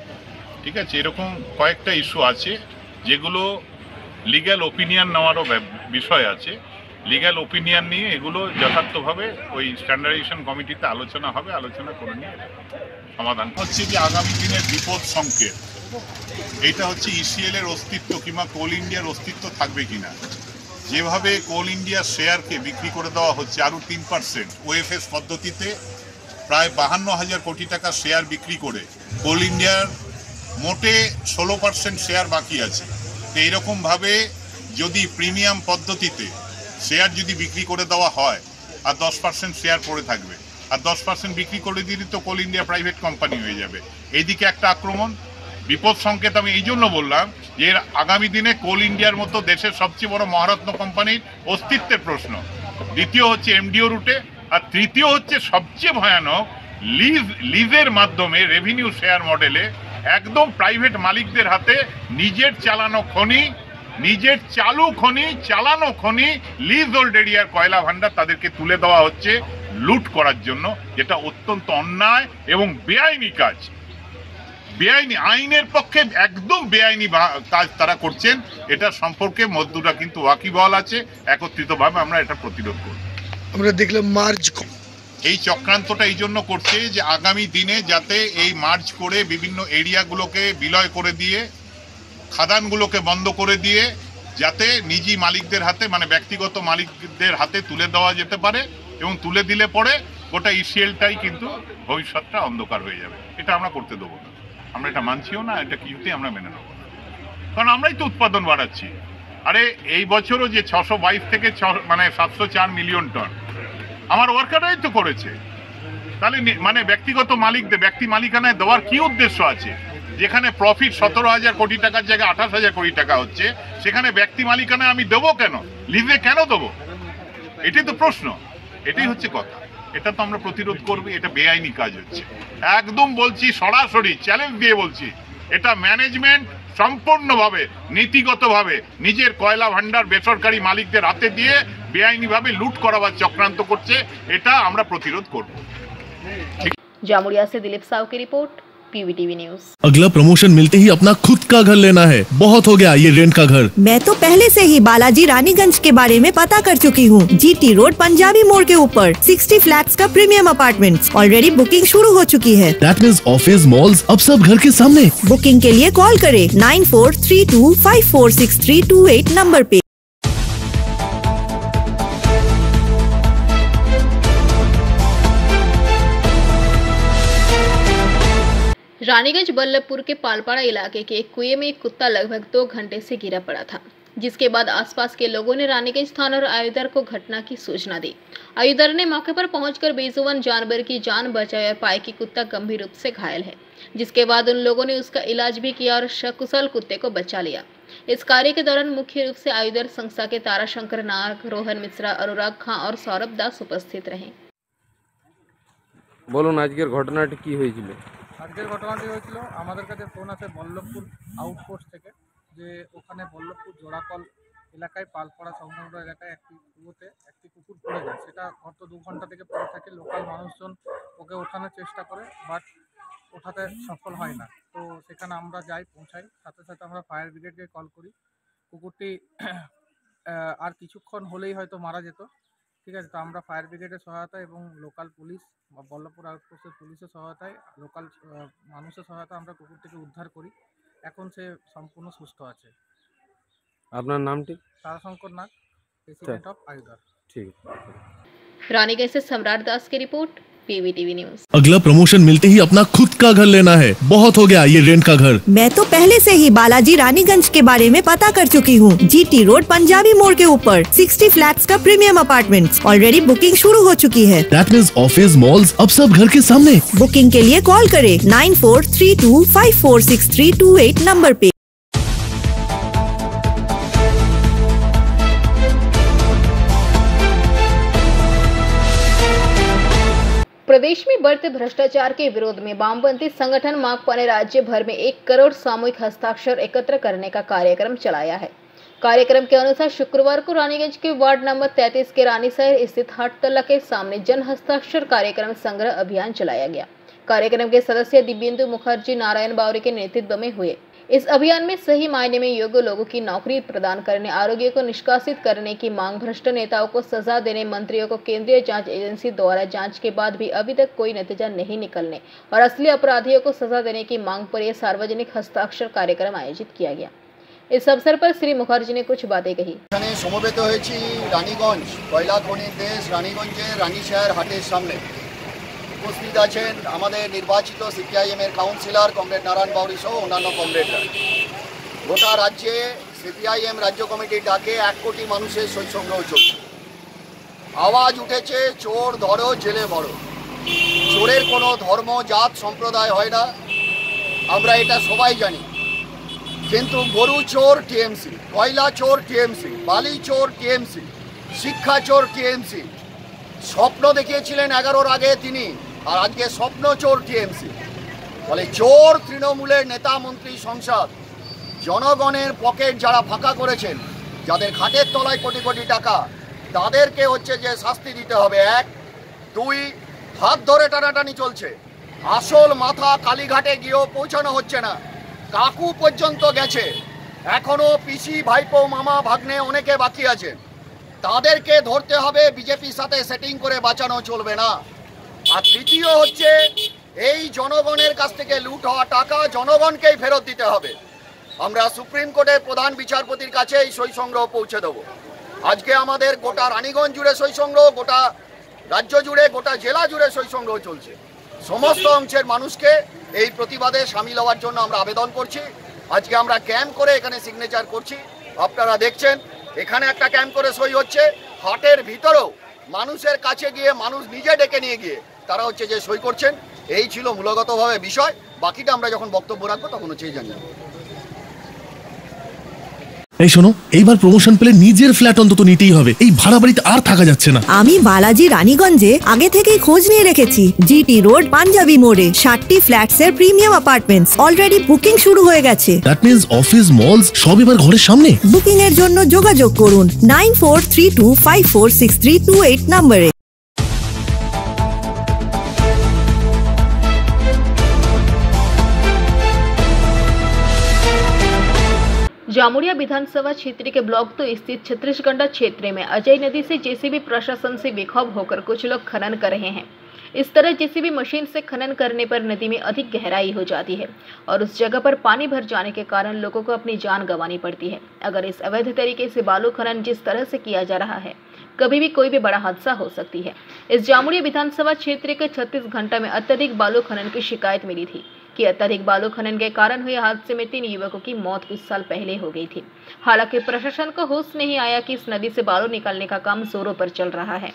ঠিক আছে, এরকম কয়েকটা ইস্যু আছে যেগুলো লিগ্যাল ওপিনিয়ন নেওয়ারও বিষয় আছে। লিগ্যাল ওপিনিয়ন নিয়ে এগুলো যথার্থভাবে ওই স্ট্যান্ডার্ডাইজেশন কমিটিতে আলোচনা হবে, আলোচনা করে নিয়ে সমাধান হচ্ছে যে আগামী দিনের বিপদ সংকেত। এইটা হচ্ছে ইসিএল এর অস্তিত্ব কিংবা কোল ইন্ডিয়ার অস্তিত্ব থাকবে কিনা। যেভাবে কোল ইন্ডিয়ার শেয়ারকে বিক্রি করে দেওয়া হচ্ছে আরও 3%, ওএফএস পদ্ধতিতে প্রায় 52,000 কোটি টাকা শেয়ার বিক্রি করে কোল ইন্ডিয়ার মোটে 16% শেয়ার বাকি আছে। তো এইরকমভাবে যদি প্রিমিয়াম পদ্ধতিতে শেয়ার যদি বিক্রি করে দেওয়া হয় আর 10% শেয়ার পড়ে থাকবে, আর 10% বিক্রি করে দিলে তো কোল ইন্ডিয়া প্রাইভেট কোম্পানি হয়ে যাবে। এইদিকে একটা আক্রমণ, বিপদ সংকেত। আমি এই জন্য বললাম যে আগামী দিনে কোল ইন্ডিয়ার মতো দেশের সবচেয়ে বড় মহারত্ন কোম্পানির অস্তিত্বের প্রশ্ন। দ্বিতীয় হচ্ছে এমডিও রুটে, আর তৃতীয় হচ্ছে সবচেয়ে ভয়ানক লিজের মাধ্যমে রেভিনিউ শেয়ার মডেলে একদম প্রাইভেট মালিকদের হাতে নিজের চালানো খনি, নিজের চালু খনি, চালানো খনি, লিজ হোল্ড এরিয়ার কয়লা ভান্ডার তাদেরকে তুলে দেওয়া হচ্ছে লুট করার জন্য, যেটা অত্যন্ত অন্যায় এবং বেআইনি কাজ। বেআইনি, আইনের পক্ষে একদম বেআইনি কাজ তারা করছেন। এটা সম্পর্কে মজদুররা কিন্তু ওয়াকিবহাল আছে, একত্রিতভাবে আমরা এটা প্রতিরোধ করব। আমরা দেখলাম মার্জ, এই চক্রান্তটা এই জন্য করছে যে আগামী দিনে যাতে এই মার্জ করে বিভিন্ন এরিয়াগুলোকে বিলয় করে দিয়ে, খাদানগুলোকে বন্ধ করে দিয়ে, যাতে নিজি মালিকদের হাতে, মানে ব্যক্তিগত মালিকদের হাতে তুলে দেওয়া যেতে পারে, এবং তুলে দিলে পরে গোটা ইসিএলটাই কিন্তু ভবিষ্যৎটা অন্ধকার হয়ে যাবে। এটা আমরা করতে দেবো না, আমরা এটা মানছিও না, এটা কিছুতেই আমরা মেনে নেব না, কারণ আমরাই তো উৎপাদন বাড়াচ্ছি। আরে এই বছরও যে 622 থেকে 704 মিলিয়ন টন আমার ওয়ার্কাররাই তো করেছে। তাহলে মানে ব্যক্তিগত মালিকদের ব্যক্তি মালিকানায় দেওয়ার কি উদ্দেশ্য আছে? যেখানে প্রফিট 17,000 কোটি টাকার জায়গায় 28,000 কোটি টাকা হচ্ছে, সেখানে ব্যক্তি মালিকানায় আমি দেবো কেন? লিজে কেন দেবো? এটাই তো প্রশ্ন, এটাই হচ্ছে কথা। এটা তো আমরা প্রতিরোধ করবো। এটা বেআইনি কাজ হচ্ছে, একদম বলছি, সরাসরি চ্যালেঞ্জ দিয়ে বলছি। এটা ম্যানেজমেন্ট সম্পূর্ণভাবে নীতিগতভাবে নিজের কয়লা ভান্ডার বেসরকারি মালিকদের হাতে দিয়ে বেআইনিভাবে লুট করাবার চক্রান্ত করছে। এটা আমরা প্রতিরোধ করব। जामुड़िया से दिलीप साव की रिपोर्ट, पीवीटीवी न्यूज। अगला प्रमोशन मिलते ही अपना खुद का घर लेना है, बहुत हो गया ये रेंट का घर। मैं तो पहले से ही बालाजी रानीगंज के बारे में पता कर चुकी हूँ। जीटी रोड पंजाबी मोड़ के ऊपर 60 फ्लैट्स का प्रीमियम अपार्टमेंट्स ऑलरेडी बुकिंग शुरू हो चुकी है। That means ऑफिस, मॉल्स अब सब घर के सामने। बुकिंग के लिए कॉल करें 9432546328 नंबर पे। रानीगंज बल्लभपुर के पालपाड़ा इलाके के एक कुएं में एक कुत्ता लगभग 2 घंटे से गिरा पड़ा था, जिसके बाद आसपास के लोगों ने रानीगंज थाना और आयुधर को घटना की सूचना दी। आयुधर ने मौके पर पहुंचकर बेजुबान जानवर की जान बचाई और पाया कि कुत्ता गंभीर रूप से घायल है, जिसके बाद उन लोगों ने उसका इलाज भी किया और सकुशल कुत्ते को बचा लिया। इस कार्य के दौरान मुख्य रूप से आयुधर संस्था के ताराशंकर नाग, रोहन मिश्रा, अनुराग खां और सौरभ दास उपस्थित रहे। বলুন আজকের ঘটনাটি কি হয়েছিল? আজকের ঘটনাটি হয়েছিল, আমাদের কাছে ফোন আছে বল্লভপুর আউটপোস্ট থেকে যে ওখানে বল্লভপুর জোড়াকল এলাকায় পালপাড়া সংলগ্ন এলাকায় একটি কুয়োতে একটি কুকুর পড়ে যায়। সেটা গত 2 ঘন্টা থেকে পড়ে থাকে। লোকাল মানুষজন ওকে ওঠানোর চেষ্টা করে, বাট ওঠাতে সফল হয় না। তো সেখানে আমরা যাই, পৌঁছাই, সাথে সাথে আমরা ফায়ার ব্রিগেডকে কল করি। কুকুরটি আর কিছুক্ষণ হলেই হয়তো মারা যেত। ঠিক আছে, তো আমরা ফায়ার ব্রিগেডের সহায়তা এবং লোকাল পুলিশ বা বল্লভপুর আউটপোস্টের পুলিশের সহায়তায়, লোকাল মানুষের সহায়তা আমরা কুকুরটিকে উদ্ধার করি। এখন সে সম্পূর্ণ সুস্থ আছে। আপনার নামটি? ताराशंकर नाग, प्रेसिडेंट ऑफ आयुधर। ठीक। रानीगंज से सम्राट दास की रिपोर्ट, पीवीटीवी न्यूज। अगला प्रमोशन मिलते ही अपना खुद का घर लेना है, बहुत हो गया ये रेंट का घर। मैं तो पहले से ही बालाजी रानीगंज के बारे में पता कर चुकी हूँ। जीटी रोड पंजाबी मोड़ के ऊपर 60 फ्लैट्स का प्रीमियम अपार्टमेंट्स ऑलरेडी बुकिंग शुरू हो चुकी है। That means ऑफिस, मॉल्स अब सब घर के सामने। बुकिंग के लिए कॉल करें 9432546328 नंबर पे। प्रदेश में बढ़ते भ्रष्टाचार के विरोध में वामपंथी संगठन माकपा ने राज्य भर में 1 करोड़ सामूहिक हस्ताक्षर एकत्र करने का कार्यक्रम चलाया है। कार्यक्रम के अनुसार शुक्रवार को रानीगंज के वार्ड नंबर 33 के रानीशहर स्थित हाटतला के सामने जन हस्ताक्षर कार्यक्रम संग्रह अभियान चलाया गया। कार्यक्रम के सदस्य दिव्येंदु मुखर्जी नारायण बावरे के नेतृत्व में हुए। इस अभियान में सही मायने में योग्य लोगों की नौकरी प्रदान करने, आरोग्य को निष्कासित करने की मांग, भ्रष्ट नेताओं को सजा देने, मंत्रियों को केंद्रीय जांच एजेंसी द्वारा जांच के बाद भी अभी तक कोई नतीजा नहीं निकलने और असली अपराधियों को सजा देने की मांग पर यह सार्वजनिक हस्ताक्षर कार्यक्रम आयोजित किया गया। इस अवसर पर श्री मुखर्जी ने कुछ बातें कही। समवेत হয়েছি রানীগঞ্জ কয়লা খনির দেশ রানীগঞ্জের রানীশহর হাটের সামনে। উপস্থিত আছেন আমাদের নির্বাচিত সিপিআইএমের কাউন্সিলর কমরেড নারায়ণ বাউরি সহ অন্যান্য কমরেডরা। গোটা রাজ্যে সিপিআইএম রাজ্য কমিটির ডাকে 1 কোটি মানুষের সই সংগ্রহ চলছে। আওয়াজ উঠেছে চোর ধরো জেলে ভরো। চোরের কোনো ধর্ম জাত সম্প্রদায় হয় না, আমরা এটা সবাই জানি। কিন্তু গরু চোর টিএমসি, কয়লা চোর টিএমসি, বালি চোর টিএমসি, শিক্ষা চোর টিএমসি। স্বপ্ন দেখিয়েছিলেন 11-র আগে তিনি, আর আজকে স্বপ্ন চোর টিএমসি। ফলে চোর তৃণমূলের নেতা মন্ত্রী সংসদ জনগণের পকেট যারা ফাঁকা করেছেন, যাদের খাটের তলায় কোটি কোটি টাকা, তাদেরকে হচ্ছে যে শাস্তি দিতে হবে। 1, 2, হাত ধরে টানাটানি চলছে। আসল মাথা কালীঘাটে গিয়েও পৌঁছানো হচ্ছে না, কাকু পর্যন্ত গেছে, এখনো পিসি ভাইপো মামা ভাগ্নে অনেকে বাকি আছে, তাদেরকে ধরতে হবে। বিজেপির সাথে সেটিং করে বাঁচানো চলবে না। আর তৃতীয় হচ্ছে এই জনগণের কাছ থেকে লুট হওয়া টাকা জনগণকেই ফেরত দিতে হবে। আমরা সুপ্রিম কোর্টের প্রধান বিচারপতির কাছে এই সই সংগ্রহ পৌঁছে দেবো। আজকে আমাদের গোটা রানীগঞ্জ জুড়ে সই সংগ্রহ, গোটা রাজ্য জুড়ে, গোটা জেলা জুড়ে সই সংগ্রহ চলছে। সমস্ত অংশের মানুষকে এই প্রতিবাদে সামিল হওয়ার জন্য আমরা আবেদন করছি। আজকে আমরা ক্যাম্প করে এখানে সিগনেচার করছি। আপনারা দেখছেন এখানে একটা ক্যাম্প করে সই হচ্ছে, হাটের ভিতরেও মানুষের কাছে গিয়ে মানুষ নিজে ডেকে নিয়ে গিয়ে তারা হচ্ছে যে সই করছেন। এই ছিল মূলগতভাবে বিষয়। বাকিটা আমরা যখন বক্তব্য রাখবো তখন হচ্ছে জানাবো। এই শোনো, এইবার প্রমোশন পেলে নিজের ফ্ল্যাট অন্তত নিতেই হবে। এই ভাড়া বাড়িতে আর থাকা যাচ্ছে না। আমি বালাজি রানীগঞ্জে আগে থেকেই খোঁজ নিয়ে রেখেছি। জিটি রোড পাঞ্জাবি মোড়ে 60টি ফ্ল্যাটস এর প্রিমিয়াম অ্যাপার্টমেন্টস অলরেডি বুকিং শুরু হয়ে গেছে। দ্যাট মিন্স অফিস, মলস সব এবার ঘরের সামনে। বুকিং এর জন্য যোগাযোগ করুন 9432546328 নম্বরে। जामुरिया विधानसभा क्षेत्र के ब्लॉक तो स्थित छत्तीसगढ़ क्षेत्र में अजय नदी से जेसीबी प्रशासन से बेखौफ होकर कुछ लोग खनन कर रहे हैं। इस तरह जेसीबी मशीन से खनन करने पर नदी में अधिक गहराई हो जाती है और उस जगह पर पानी भर जाने के कारण लोगों को अपनी जान गंवानी पड़ती है। अगर इस अवैध तरीके से बालू खनन जिस तरह से किया जा रहा है, कभी भी कोई भी बड़ा हादसा हो सकती है। इस जामुरिया विधानसभा क्षेत्र के 36 घंटा में अत्यधिक बालू खनन की शिकायत मिली थी कि अत्यधिक बालू खनन के कारण हुए हादसे में 3 युवकों की मौत कुछ साल पहले हो गई थी। हालांकि प्रशासन को होश नहीं आया कि इस नदी से बालू निकालने का काम जोरों पर चल रहा है।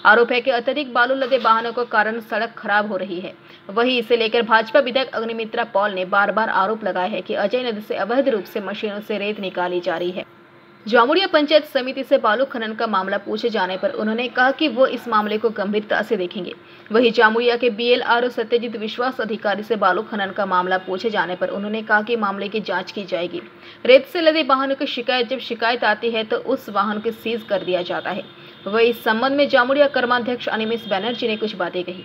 आरोप है कि अत्यधिक बालू लदे वाहनों के कारण सड़क खराब हो रही है। वहीं इसे लेकर भाजपा विधायक अग्निमित्रा पॉल ने बार बार आरोप लगाया है कि अजय नदी से अवैध रूप से मशीनों से रेत निकाली जा रही है। जामुरिया पंचायत समिति से बालू खनन का मामला पूछे जाने पर उन्होंने कहा कि वो इस मामले को गंभीरता से देखेंगे। वहीं जामुरिया के BLRO सत्यजीत विश्वास अधिकारी से बालू खनन का मामला पूछे जाने पर उन्होंने कहा कि मामले की जांच की जाएगी। रेत से लदे वाहनों की शिकायत जब शिकायत आती है तो उस वाहन को सीज कर दिया जाता है। वही इस संबंध में जामुरिया कर्माध्यक्ष अनिमेश बैनर्जी ने कुछ बातें कही।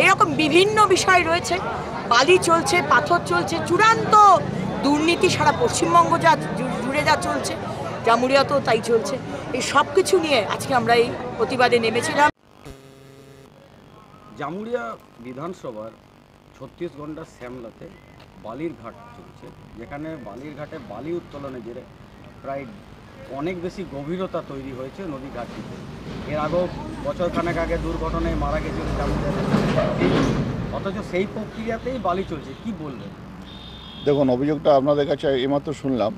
এরকম বিভিন্ন বিষয় রয়েছে, বালি চলছে, পাথর চলছে, চূড়ান্ত দুর্নীতি সারা পশ্চিমবঙ্গ যা জুড়ে যা চলছে, জামুরিয়াতেও তাই চলছে। এই সব কিছু নিয়ে আজকে আমরা এই প্রতিবাদে নেমেছিলাম। জামুরিয়া বিধানসভার 36 ঘন্টা শ্যামলাতে বালির ঘাট চলছে, যেখানে বালির ঘাটে বালি উত্তোলনের জেরে প্রায় অনেক বেশি গভীরতা তৈরি হয়েছে নদী ঘাটটিতে। এর আগেও বছরখানেক আগে দুর্ঘটনায় মারা গেছিল জামুরিয়াতে, অথচ সেই প্রক্রিয়াতেই বালি চলছে। কি বলবেন? দেখুন, অভিযোগটা আপনাদের কাছে এইমাত্র শুনলাম,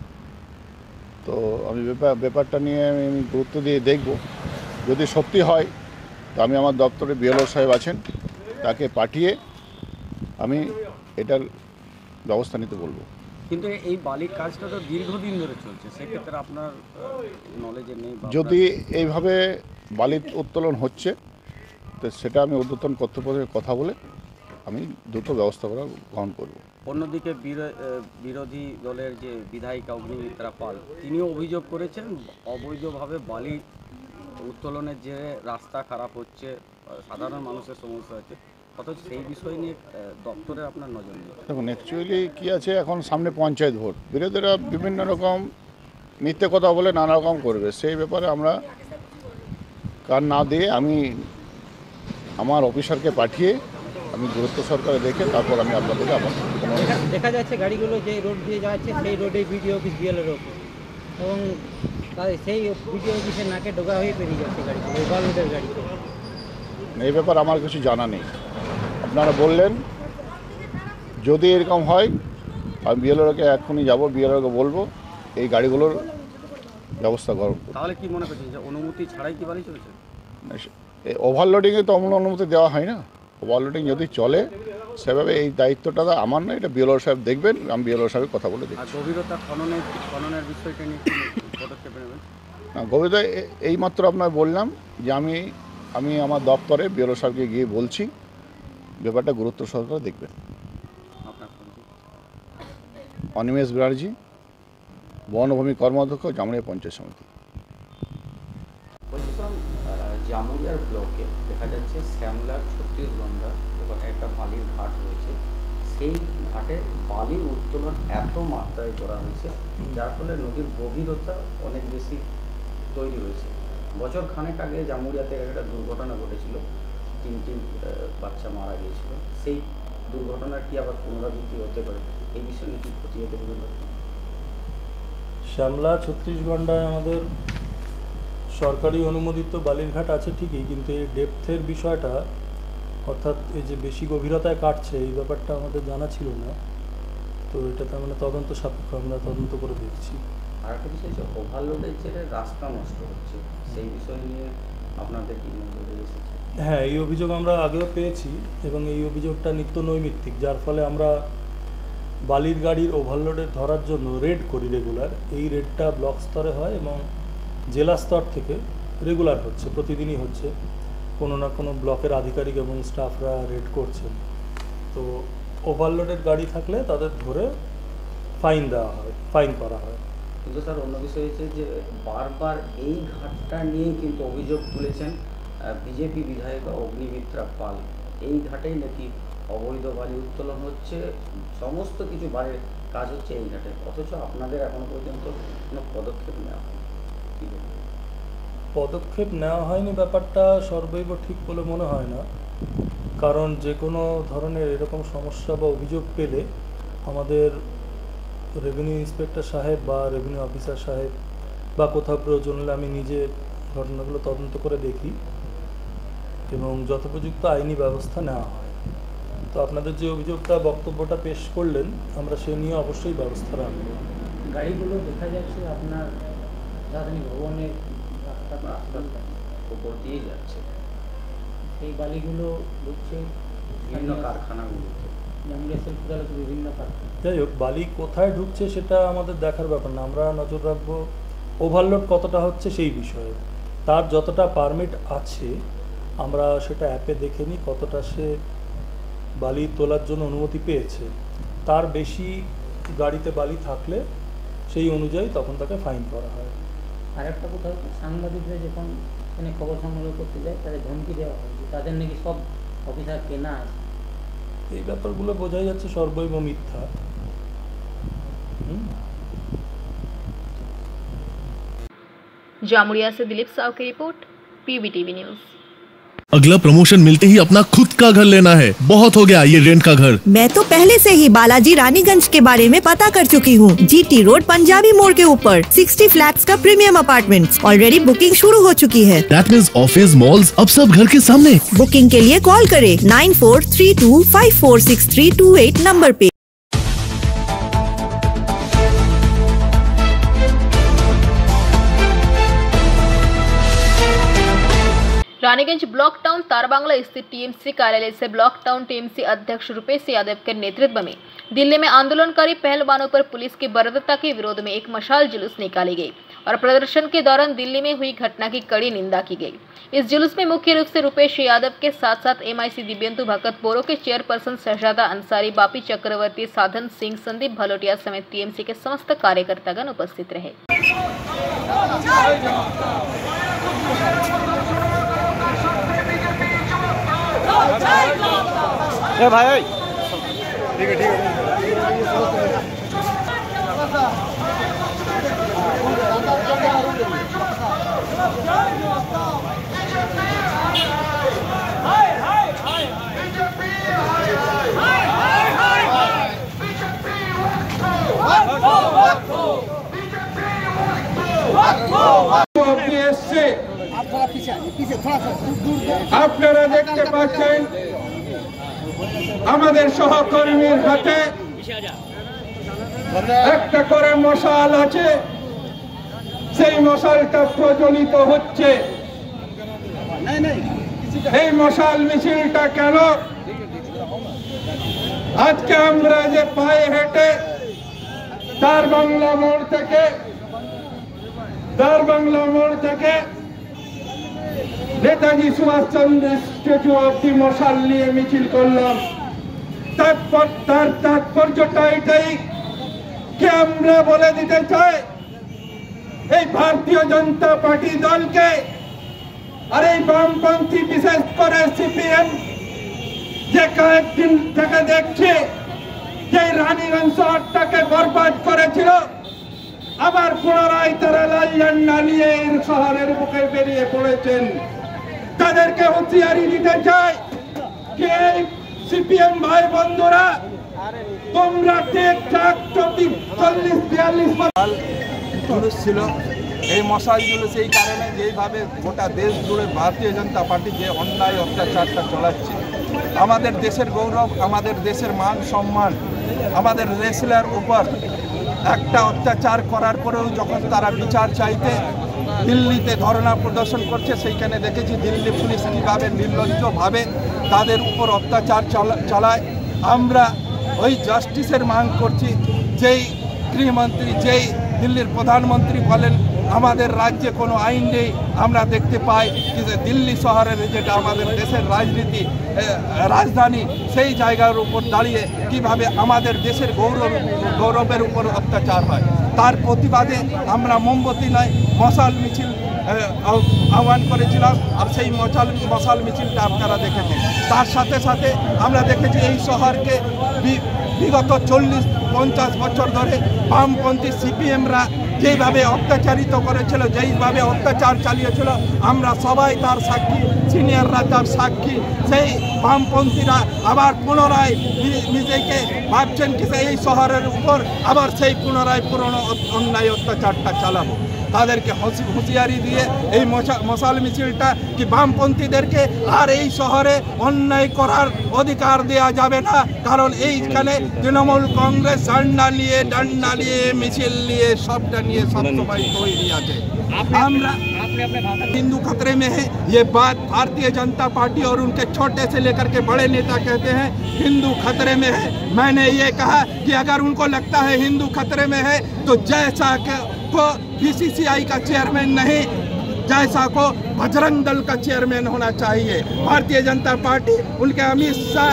তো আমি ব্যাপারটা নিয়ে আমি গুরুত্ব দিয়ে দেখব। যদি সত্যি হয় তো আমি আমার দপ্তরে BLO সাহেব আছেন, তাকে পাঠিয়ে আমি এটার ব্যবস্থা নিতে বলবো। কিন্তু এই বালির কাজটা তো দীর্ঘদিন ধরে চলছে, সেক্ষেত্রে আপনার নলেজে নেই? যদি এইভাবে বালি উত্তোলন হচ্ছে তো সেটা আমি ঊর্ধ্বতন কর্তৃপক্ষের কথা বলে আমি দ্রুত ব্যবস্থা গ্রহণ করব। অন্যদিকে বিরোধী দলের যে বিধায়িকা অগ্নিমিত্রা পাল, তিনিও অভিযোগ করেছেন অবৈধভাবে বালি উত্তোলনের যে রাস্তা খারাপ হচ্ছে, সাধারণ মানুষের সমস্যা হচ্ছে, অথচ সেই বিষয় নিয়ে দপ্তরে আপনার নজর নেই। দেখুন, অ্যাকচুয়ালি কী আছে, এখন সামনে পঞ্চায়েত ভোট, বিরোধীরা বিভিন্ন রকম মিথ্যে কথা বলে নানা রকম করবে, সেই ব্যাপারে আমরা কান না দিয়ে আমি আমার অফিসারকে পাঠিয়ে আমি গুরুত্ব সরকারে দেখে তারপর আমি আপনাদেরকে আবার দেখা যাচ্ছে গাড়িগুলো যে রোড দিয়ে যাচ্ছে সেই রোডে BDO অফিস BLRO অফিস এবং সেই BDO অফিসের নাকে ডোগা হয়ে বেরিয়ে যাচ্ছে গাড়িগুলো, এই বালুদের গাড়িতে। এই ব্যাপারে আমার কিছু জানা নেই। আপনারা বললেন যদি এরকম হয় আমি BLROকে এখনই যাব, BLROকে বলবো এই গাড়িগুলোর ব্যবস্থা গ্রহণ করব। তাহলে কি মনে করছেন যে অনুমতি ছাড়াই কি বালি চলেছে? ওভারলোডিংয়ে তো অনুমতি দেওয়া হয় না। ওভারলোডিং যদি চলে সেভাবে এই দায়িত্বটা আমার না, এটা BLRO সাহেব দেখবেন, আমি BLRO সাহেবের কথা বলে দেখি। গভীরতা খননের বিষয়টা নিয়ে পদক্ষেপ নেবেন? না, গভীরতা এইমাত্র আপনার বললাম যে আমি আমার দপ্তরে BLRO সাহেবকে গিয়ে বলছি ব্যাপারটা গুরুত্ব সহকারে দেখবেন। অনিমেষ ব্যানার্জি, বনভূমি কর্মাধ্যক্ষ, জামুড়িয়া পঞ্চায়েত সমিতি। জামুড়িয়ার ব্লকে দেখা যাচ্ছে শ্যামলা ছত্তিশগন্ডা এবং একটা বালির ঘাট রয়েছে, সেই ঘাটে বালির উত্তোলন এত মাত্রায় করা হয়েছে যার ফলে নদীর গভীরতা অনেক বেশি তৈরি হয়েছে। বছর খানেক আগে জামুড়িয়াতে একটা দুর্ঘটনা ঘটেছিল, 3টি বাচ্চা মারা গিয়েছিল। সেই দুর্ঘটনার কি আবার পুনরাবৃত্তি হতে পারে, এই বিষয়ে কি খতিয়ে দেখবেন? শ্যামলা ছত্তিশগন্ডায় আমাদের সরকারি অনুমোদিত বালিরঘাট আছে ঠিকই, কিন্তু এই ডেপথের বিষয়টা, অর্থাৎ এই যে বেশি গভীরতায় কাটছে, এই ব্যাপারটা আমাদের জানা ছিল না। তো এটা তার মানে তদন্ত সাপেক্ষ, আমরা তদন্ত করে দেখছি। আর একটা বিষয় হচ্ছে ওভারলোডের জেরে রাস্তা নষ্ট হচ্ছে, সেই বিষয় নিয়ে আপনাদের কি নজরে এসেছে? হ্যাঁ, এই অভিযোগ আমরা আগেও পেয়েছি এবং এই অভিযোগটা নিত্য নৈমিত্তিক, যার ফলে আমরা বালির গাড়ির ওভারলোডের ধরার জন্য রেড করি রেগুলার। এই রেডটা ব্লক স্তরে হয় এবং জেলা স্তর থেকে রেগুলার হচ্ছে, প্রতিদিনই হচ্ছে। কোনো না কোনো ব্লকের আধিকারিক এবং স্টাফরা রেড করছেন। তো ওভারলোডের গাড়ি থাকলে তাদের ধরে ফাইন দেওয়া হয়, ফাইন করা হয়। কিন্তু স্যার অন্য বিষয় হচ্ছে যে বারবার এই ঘাটটা নিয়েই কিন্তু অভিযোগ তুলেছেন বিজেপি বিধায়িকা অগ্নিমিত্রা পাল। এই ঘাটেই নাকি অবৈধ বালি উত্তোলন হচ্ছে, সমস্ত কিছু বাড়ির কাজ হচ্ছে এই ঘাটে, অথচ আপনাদের এখনো পর্যন্ত কোনো পদক্ষেপ নেওয়া হয়নি। পদক্ষেপ নেওয়া হয়নি ব্যাপারটা সর্বৈব ঠিক বলে মনে হয় না, কারণ যে কোনো ধরনের এরকম সমস্যা বা অভিযোগ পেলে আমাদের রেভিনিউ ইন্সপেক্টর সাহেব বা রেভিনিউ অফিসার সাহেব বা কোথাও প্রয়োজন হলে আমি নিজে ঘটনাগুলো তদন্ত করে দেখি এবং যথোপযুক্ত আইনি ব্যবস্থা নেওয়া হয়। তো আপনাদের যে অভিযোগটা, বক্তব্যটা পেশ করলেন, আমরা সে নিয়ে অবশ্যই ব্যবস্থা রাখব। গাড়িগুলো দেখা যাচ্ছে আপনার রাজধানী ভবনের রাস্তার উপর দিয়ে যাচ্ছে, এই বালিগুলো ঢুকছে বিভিন্ন কারখানাগুলোতে, বিভিন্ন কারখানা। যাই হোক, বালি কোথায় ঢুকছে সেটা আমাদের দেখার ব্যাপার না, আমরা নজর রাখবো ওভারলোড কতটা হচ্ছে সেই বিষয়ে। তার যতটা পারমিট আছে আমরা সেটা অ্যাপে দেখে নিই, কতটা সে বালি তোলার জন্য অনুমতি পেয়েছে। তার বেশি গাড়িতে বালি থাকলে সেই অনুযায়ী তখন তাকে ফাইন করা হয়। আর একটা কথা হচ্ছে, সাংবাদিকরা যখন এখানে খবর সংগ্রহ করতে যায় তাদের ধমকি দেওয়া হয়, তাদের নাকি সব অফিসার কেনা আছে। এই ব্যাপারগুলো বোঝাই যাচ্ছে সর্বৈব মিথ্যা। जामुड़िया से दिलीप साव की रिपोर्ट, PBTV न्यूज। अगला प्रमोशन मिलते ही अपना खुद का घर लेना है, बहुत हो गया ये रेंट का घर। मैं तो पहले से ही बालाजी रानीगंज के बारे में पता कर चुकी हूँ। GT रोड पंजाबी मोड़ के ऊपर 60 फ्लैट्स का प्रीमियम अपार्टमेंट्स, ऑलरेडी बुकिंग शुरू हो चुकी है। That means ऑफिस, मॉल्स, अब सब घर के सामने। बुकिंग के लिए कॉल करें 9432546328 नंबर पे। रानीगंज ब्लॉक टाउन तारबांगला स्थित टीएमसी कार्यालय से ब्लॉक टाउन टीएमसी अध्यक्ष रुपेश यादव के नेतृत्व में दिल्ली में आंदोलनकारी पहलवानों पर पुलिस की बर्बरता के विरोध में एक मशाल जुलूस निकाली गई और प्रदर्शन के दौरान दिल्ली में हुई घटना की कड़ी निंदा की गई। इस जुलूस में मुख्य रूप से रुपेश यादव के साथ साथ MIC दिव्यंतु भगत, बोरो के चेयरपर्सन शहजादा अंसारी, बापी चक्रवर्ती, साधन सिंह, संदीप भलोटिया समेत टीएमसी के समस्त कार्यकर्तागण उपस्थित रहे। भाई ठीक है আপনারা দেখতে পাচ্ছেন আমাদের সহকর্মীর হাতে একটা করে মশাল আছে, সেই মশালটা প্রজ্বলিত হচ্ছে। এই মশাল মিছিলটা কেন? আজকে আমরা যে পায়ে হেঁটে দারবাংলা মোড় থেকে নেতাজি সুভাষচন্দ্র স্ট্যাচু অব্দি মশাল নিয়ে মিছিল করলাম, তার তাৎপর্যটা এটাই কে আমরা বলে দিতে চাই এই ভারতীয় জনতা পার্টি দলকে আর এই বামপন্থী বিশেষ করে সিপিএম যে কয়েকদিন থেকে দেখছে যে রানীগঞ্জ শহরটাকে বরবাদ করেছিল, আবার পুনরায় তারা লাল ঝান্ডা নিয়ে এই শহরের বুকে বেরিয়ে পড়েছেন। তাদেরকে হুঁশিয়ারি দিতে চাই যে সিপিএম ভাই বন্ধুরা, তোমরা ঠিকঠাক 40-42 জুলুস ছিল। এই মশাল জুলুস এই কারণে যেভাবে গোটা দেশ জুড়ে ভারতীয় জনতা পার্টি যে অন্যায় অত্যাচারটা চালাচ্ছে, আমাদের দেশের গৌরব, আমাদের দেশের মান সম্মান, আমাদের রেসলার উপর একটা অত্যাচার করার পরেও যখন তারা বিচার চাইতে দিল্লিতে ধর্ণা প্রদর্শন করছে, সেইখানে দেখেছি দিল্লি পুলিশ কীভাবে নির্লজ্জভাবে তাদের উপর অত্যাচার চালায়। আমরা ওই জাস্টিসের মাং করছি। যেই গৃহমন্ত্রী, যেই দিল্লির প্রধানমন্ত্রী বলেন আমাদের রাজ্যে কোনো আইন নেই, আমরা দেখতে পাই যে দিল্লি শহরের যেটা আমাদের দেশের রাজধানী, সেই জায়গার উপর দাঁড়িয়ে কিভাবে আমাদের দেশের গৌরবের উপর অত্যাচার হয়। তার প্রতিবাদে আমরা মোমবাতি নয় মশাল মিছিল আহ্বান করেছিলাম, আর সেই মশাল মিছিলটা আপনারা দেখেছেন। তার সাথে সাথে আমরা দেখেছি এই শহরকে বিগত 40-50 বছর ধরে বামপন্থী সিপিএমরা যেইভাবে অত্যাচারিত করেছিল, যেইভাবে অত্যাচার চালিয়েছিল, আমরা সবাই তার সাক্ষী, সিনিয়ররা তার সাক্ষী। সেই বামপন্থীরা আবার পুনরায় নিজেকে ভাবছেন কি এই শহরের উপর আবার সেই পুনরায় পুরনো অন্যায় অত্যাচারটা চালাবো। তাদেরকে হুঁশিয়ারি দিয়ে এই মশাল মিছিলটা কি বামপন্থীদেরকে আর এই শহরে অন্যায় করার অধিকার দেওয়া যাবে না, কারণ এইখানে তৃণমূল কংগ্রেস ডান্ডা নিয়ে মিছিল নিয়ে সবটা নিয়ে সবসময় তৈরি আছে। আমরা हिंदू खतरे में है, ये बात भारतीय जनता पार्टी और उनके छोटे से लेकर के बड़े नेता कहते हैं हिंदू खतरे में है। मैंने ये कहा कि अगर उनको लगता है हिंदू खतरे में है तो जैसा को बीसीसीआई का चेयरमैन नहीं, जैसा को बजरंग दल का चेयरमैन होना चाहिए। भारतीय जनता पार्टी उनके अमित शाह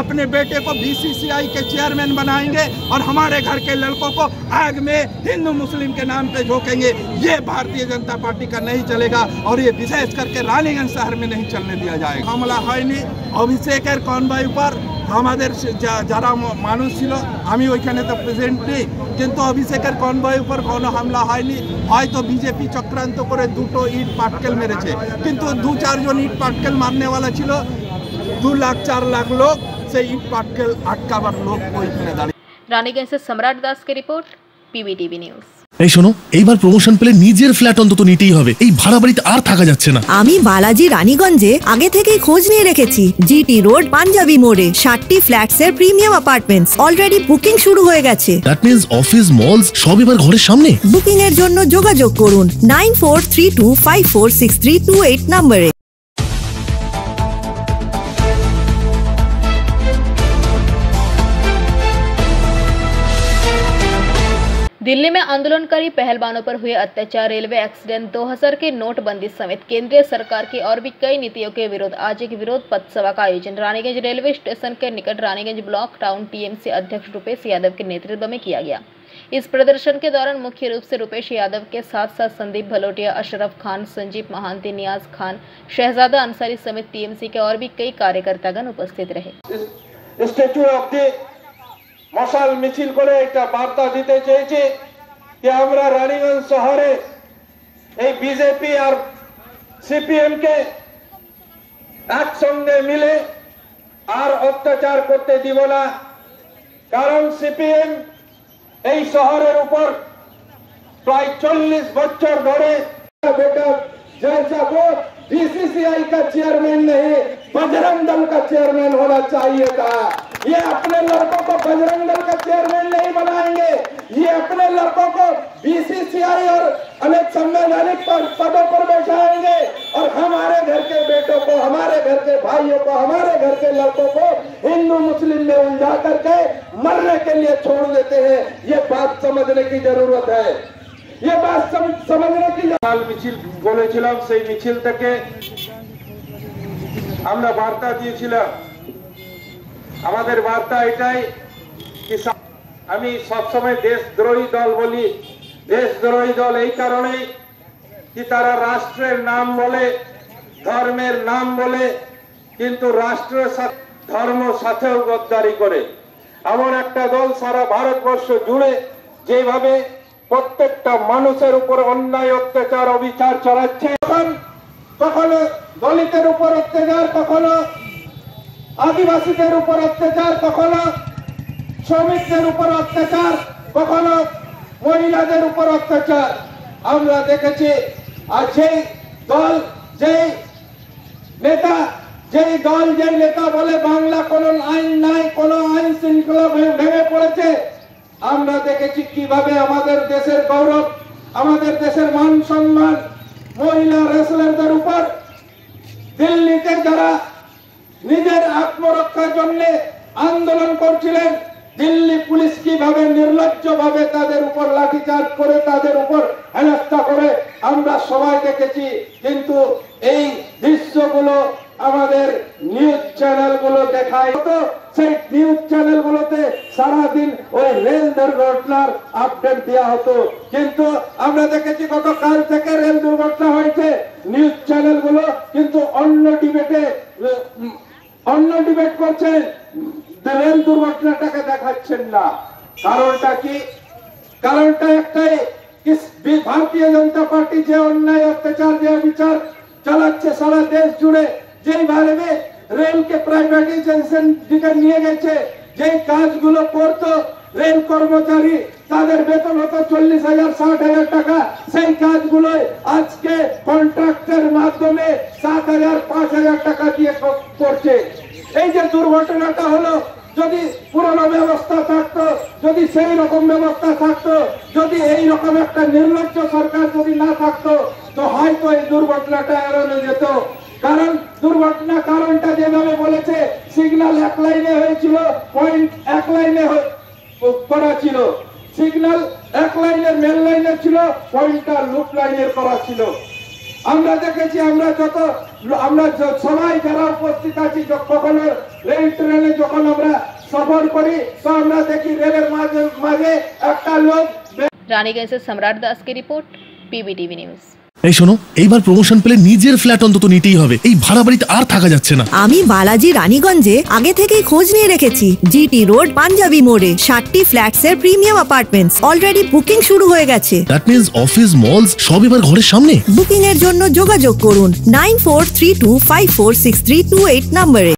अपने बेटे को बीसीसीआई के चेयरमैन बनाएंगे और हमारे घर के लड़कों को आग में हिंदू मुस्लिम के नाम पे झोंकेंगे। ये भारतीय जनता पार्टी का नहीं चलेगा और ये विशेष करके रानीगंज शहर में नहीं चलने दिया जाएगा। हमला হয়নি অভিষেকের কনভয় উপর আমাদের যারা মানুষ ছিল, আমি ওইখানে তো প্রেজেন্ট নেই, কিন্তু অভিষেকের কনভয় উপর কোনো হামলা হয়নি। হয়তো বিজেপি চক্রান্ত করে দুটো ইট পাটকেল মেরেছে, কিন্তু 2-4 জন ইট পাটকেল মারনেওয়ালা ছিল। 2 লাখ 4 লাখ লোক সেই ইট পাটকেল আটকাবার লোক ওইখানে দাঁড়িয়ে। রানীগঞ্জ से सम्राट दास की रिपोर्ट, पीवीटीवी न्यूज। এই শোনো, এইবার প্রমোশন পেলে নিজের ফ্ল্যাট অন্তত নিতেই হবে। এই ভাড়া বাড়িতে আর থাকা যাচ্ছে না। আমি বালাজি রানীগঞ্জে আগে থেকেই খোঁজ নিয়ে রেখেছি। জিটি রোড পাঞ্জাবি মোড়ে 60টি ফ্ল্যাটসের প্রিমিয়াম অ্যাপার্টমেন্টস অলরেডি বুকিং শুরু হয়ে গেছে। দ্যাট মিন্স অফিস মলস সব এবার ঘরের সামনে। বুকিং এর জন্য যোগাযোগ করুন 9432546328 নম্বরে। दिल्ली में आंदोलनकारी पहलवानों पर हुए अत्याचार, रेलवे एक्सीडेंट, 2000 के नोटबंदी समेत केंद्रीय सरकार की और भी कई नीतियों के विरोध आज एक विरोध पथ सभा का आयोजन रानीगंज रेलवे स्टेशन के निकट रानीगंज ब्लॉक टाउन टीएमसी अध्यक्ष रुपेश यादव के नेतृत्व में किया गया। इस प्रदर्शन के दौरान मुख्य रूप से रुपेश यादव के साथ साथ संदीप भलोटिया, अशरफ खान, संजीव महांती, नियाज खान, शहजादा अंसारी समेत टीएमसी के और भी कई कार्यकर्तागण उपस्थित रहे। স্ট্যাচু অফ দি মশাল মিছিল করে একটা বার্তা দিতে চেয়েছি যে আমরা রানীগঞ্জ শহরে এই বিজেপি আর সিপিএম কে একসঙ্গে মিলে আর অত্যাচার করতে দিব না। কারণ সিপিএম এই শহরের উপর প্রায় 40 বছর ধরে बेटा जैसा वो बीसीसीआई का चेयरमैन नहीं बजरंग दल का चेयरमैन होना चाहिए था। ये अपने लड़कों को बजरंग दल का चेयरमैन नहीं बनाएंगे, ये अपने लड़कों को बीसीसीआई और अनेक संवैधानिक पदों पर बैठाएंगे और हमारे घर के बेटों को, हमारे घर के भाइयों को, हमारे घर के लड़कों को हिंदू मुस्लिम में उलझा करके मरने के लिए छोड़ देते हैं। ये बात समझने की जरूरत है। ये बात समझने की মিছিল বলেছিলাম, সেই মিছিল থেকে আমরা বার্তা দিয়েছিলাম। আমাদের বার্তা এটাই আমি সবসময় দেশদ্রোহী দল বলি। দেশদ্রোহী দল এই কারণেই কি তারা রাষ্ট্রের নাম বলে, ধর্মের নাম বলে, কিন্তু রাষ্ট্রের সাথে ধর্ম সাথেও গদ্দারি করে। এমন একটা দল সারা ভারতবর্ষ জুড়ে যেভাবে প্রত্যেকটা মানুষের উপর অন্যায় অত্যাচার অবিচার চালাচ্ছে, কখনো দলিতের উপর অত্যাচার, কখনো আদিবাসীদের উপর অত্যাচার, কখনো শ্রমিকদের উপর অত্যাচার, কখনো মহিলাদের উপর অত্যাচার আমরা দেখেছি। আর যেই দল যেই নেতা বলে বাংলা কোনো আইন নাই, কোনো আইন শৃঙ্খলা ভেঙে পড়েছে, আমরা দেখেছি কিভাবে আমাদের দেশের গৌরব, আমাদের দেশের মান সম্মান, মহিলা রেসলারদের উপর দিল্লিতে যারা নিজের আত্মরক্ষার জন্য আন্দোলন করছিলেন, দিল্লি পুলিশ কিভাবে নির্লজ্জ ভাবে তাদের উপর লাঠিচার্জ করে, তাদের উপর হেনস্থা করে আমরা সবাই দেখেছি। কিন্তু এই দৃশ্যগুলো আমাদের নিউজ চ্যানেলগুলো দেখায়, তো সেই নিউজ চ্যানেলগুলোতে সারাদিন ওই রেল দুর্ঘটনার আপডেট দেওয়া হতো। কিন্তু আমরা দেখেছি গতকাল থেকে রেল দুর্ঘটনা হয়েছে, নিউজ চ্যানেলগুলো কিন্তু অন্য ডিবেট করছেন, রেল দুর্ঘটনাটাকে দেখাচ্ছেন না। কারণটা কি? কারণটা একটাই, ভারতীয় জনতা পার্টি যে অন্যায় অত্যাচার যে বিচার চালাচ্ছে সারা দেশ জুড়ে, যেইভাবে রেলকে প্রাইভেটাইজেশন দিকে নিয়ে গেছে, যেই কাজগুলো করতো রেল কর্মচারী, তাদের বেতন হতো 40,000 60,000 টাকা, সেই কাজগুলো আজকে কন্ট্রাক্টের মাধ্যমে 7,000 5,000 টাকা দিয়ে করছে। এই যে দুর্ঘটনাটা হলো, যদি পুরনো ব্যবস্থা থাকতো, যদি সেই রকম ব্যবস্থা থাকতো, যদি এই রকম একটা নির্লজ্জ সরকার যদি না থাকতো, তো হয়তো এই দুর্ঘটনাটা এড়ানো যেত। কারণ দুর্ঘটনা কারণটা যেভাবে বলেছে, সিগন্যাল এক লাইনে হয়েছিল, পয়েন্ট এক লাইনে করা ছিল, সিগন্যাল এক লাইনের মেন লাইনে ছিল, পয়েন্টটা লুপ লাইনের করা ছিল। আমরা দেখেছি, আমরা সবাই যারা উপস্থিত আছি, কখনো রেল ট্রেনে যখন আমরা সফর করি, তো আমরা দেখি রেলের মাঝে একটা লোক। রানীগঞ্জ से सम्राट दास की रिपोर्ट, PBTV न्यूज। এই শোনো, এইবার প্রমোশন পেলে নিজের ফ্ল্যাট অন্তত নিতেই হবে। এই ভাড়া বাড়িতে আর থাকা যাচ্ছে না। আমি বালাজি রানীগঞ্জে আগে থেকেই খোঁজ নিয়ে রেখেছি। জিটি রোড পাঞ্জাবি মোড়ে 60টি ফ্ল্যাটস এর প্রিমিয়াম অ্যাপার্টমেন্টস অলরেডি বুকিং শুরু হয়ে গেছে। দ্যাট মিন্স অফিস মলস সব এবার ঘরের সামনে। বুকিং এর জন্য যোগাযোগ করুন 9432546328 নম্বরে।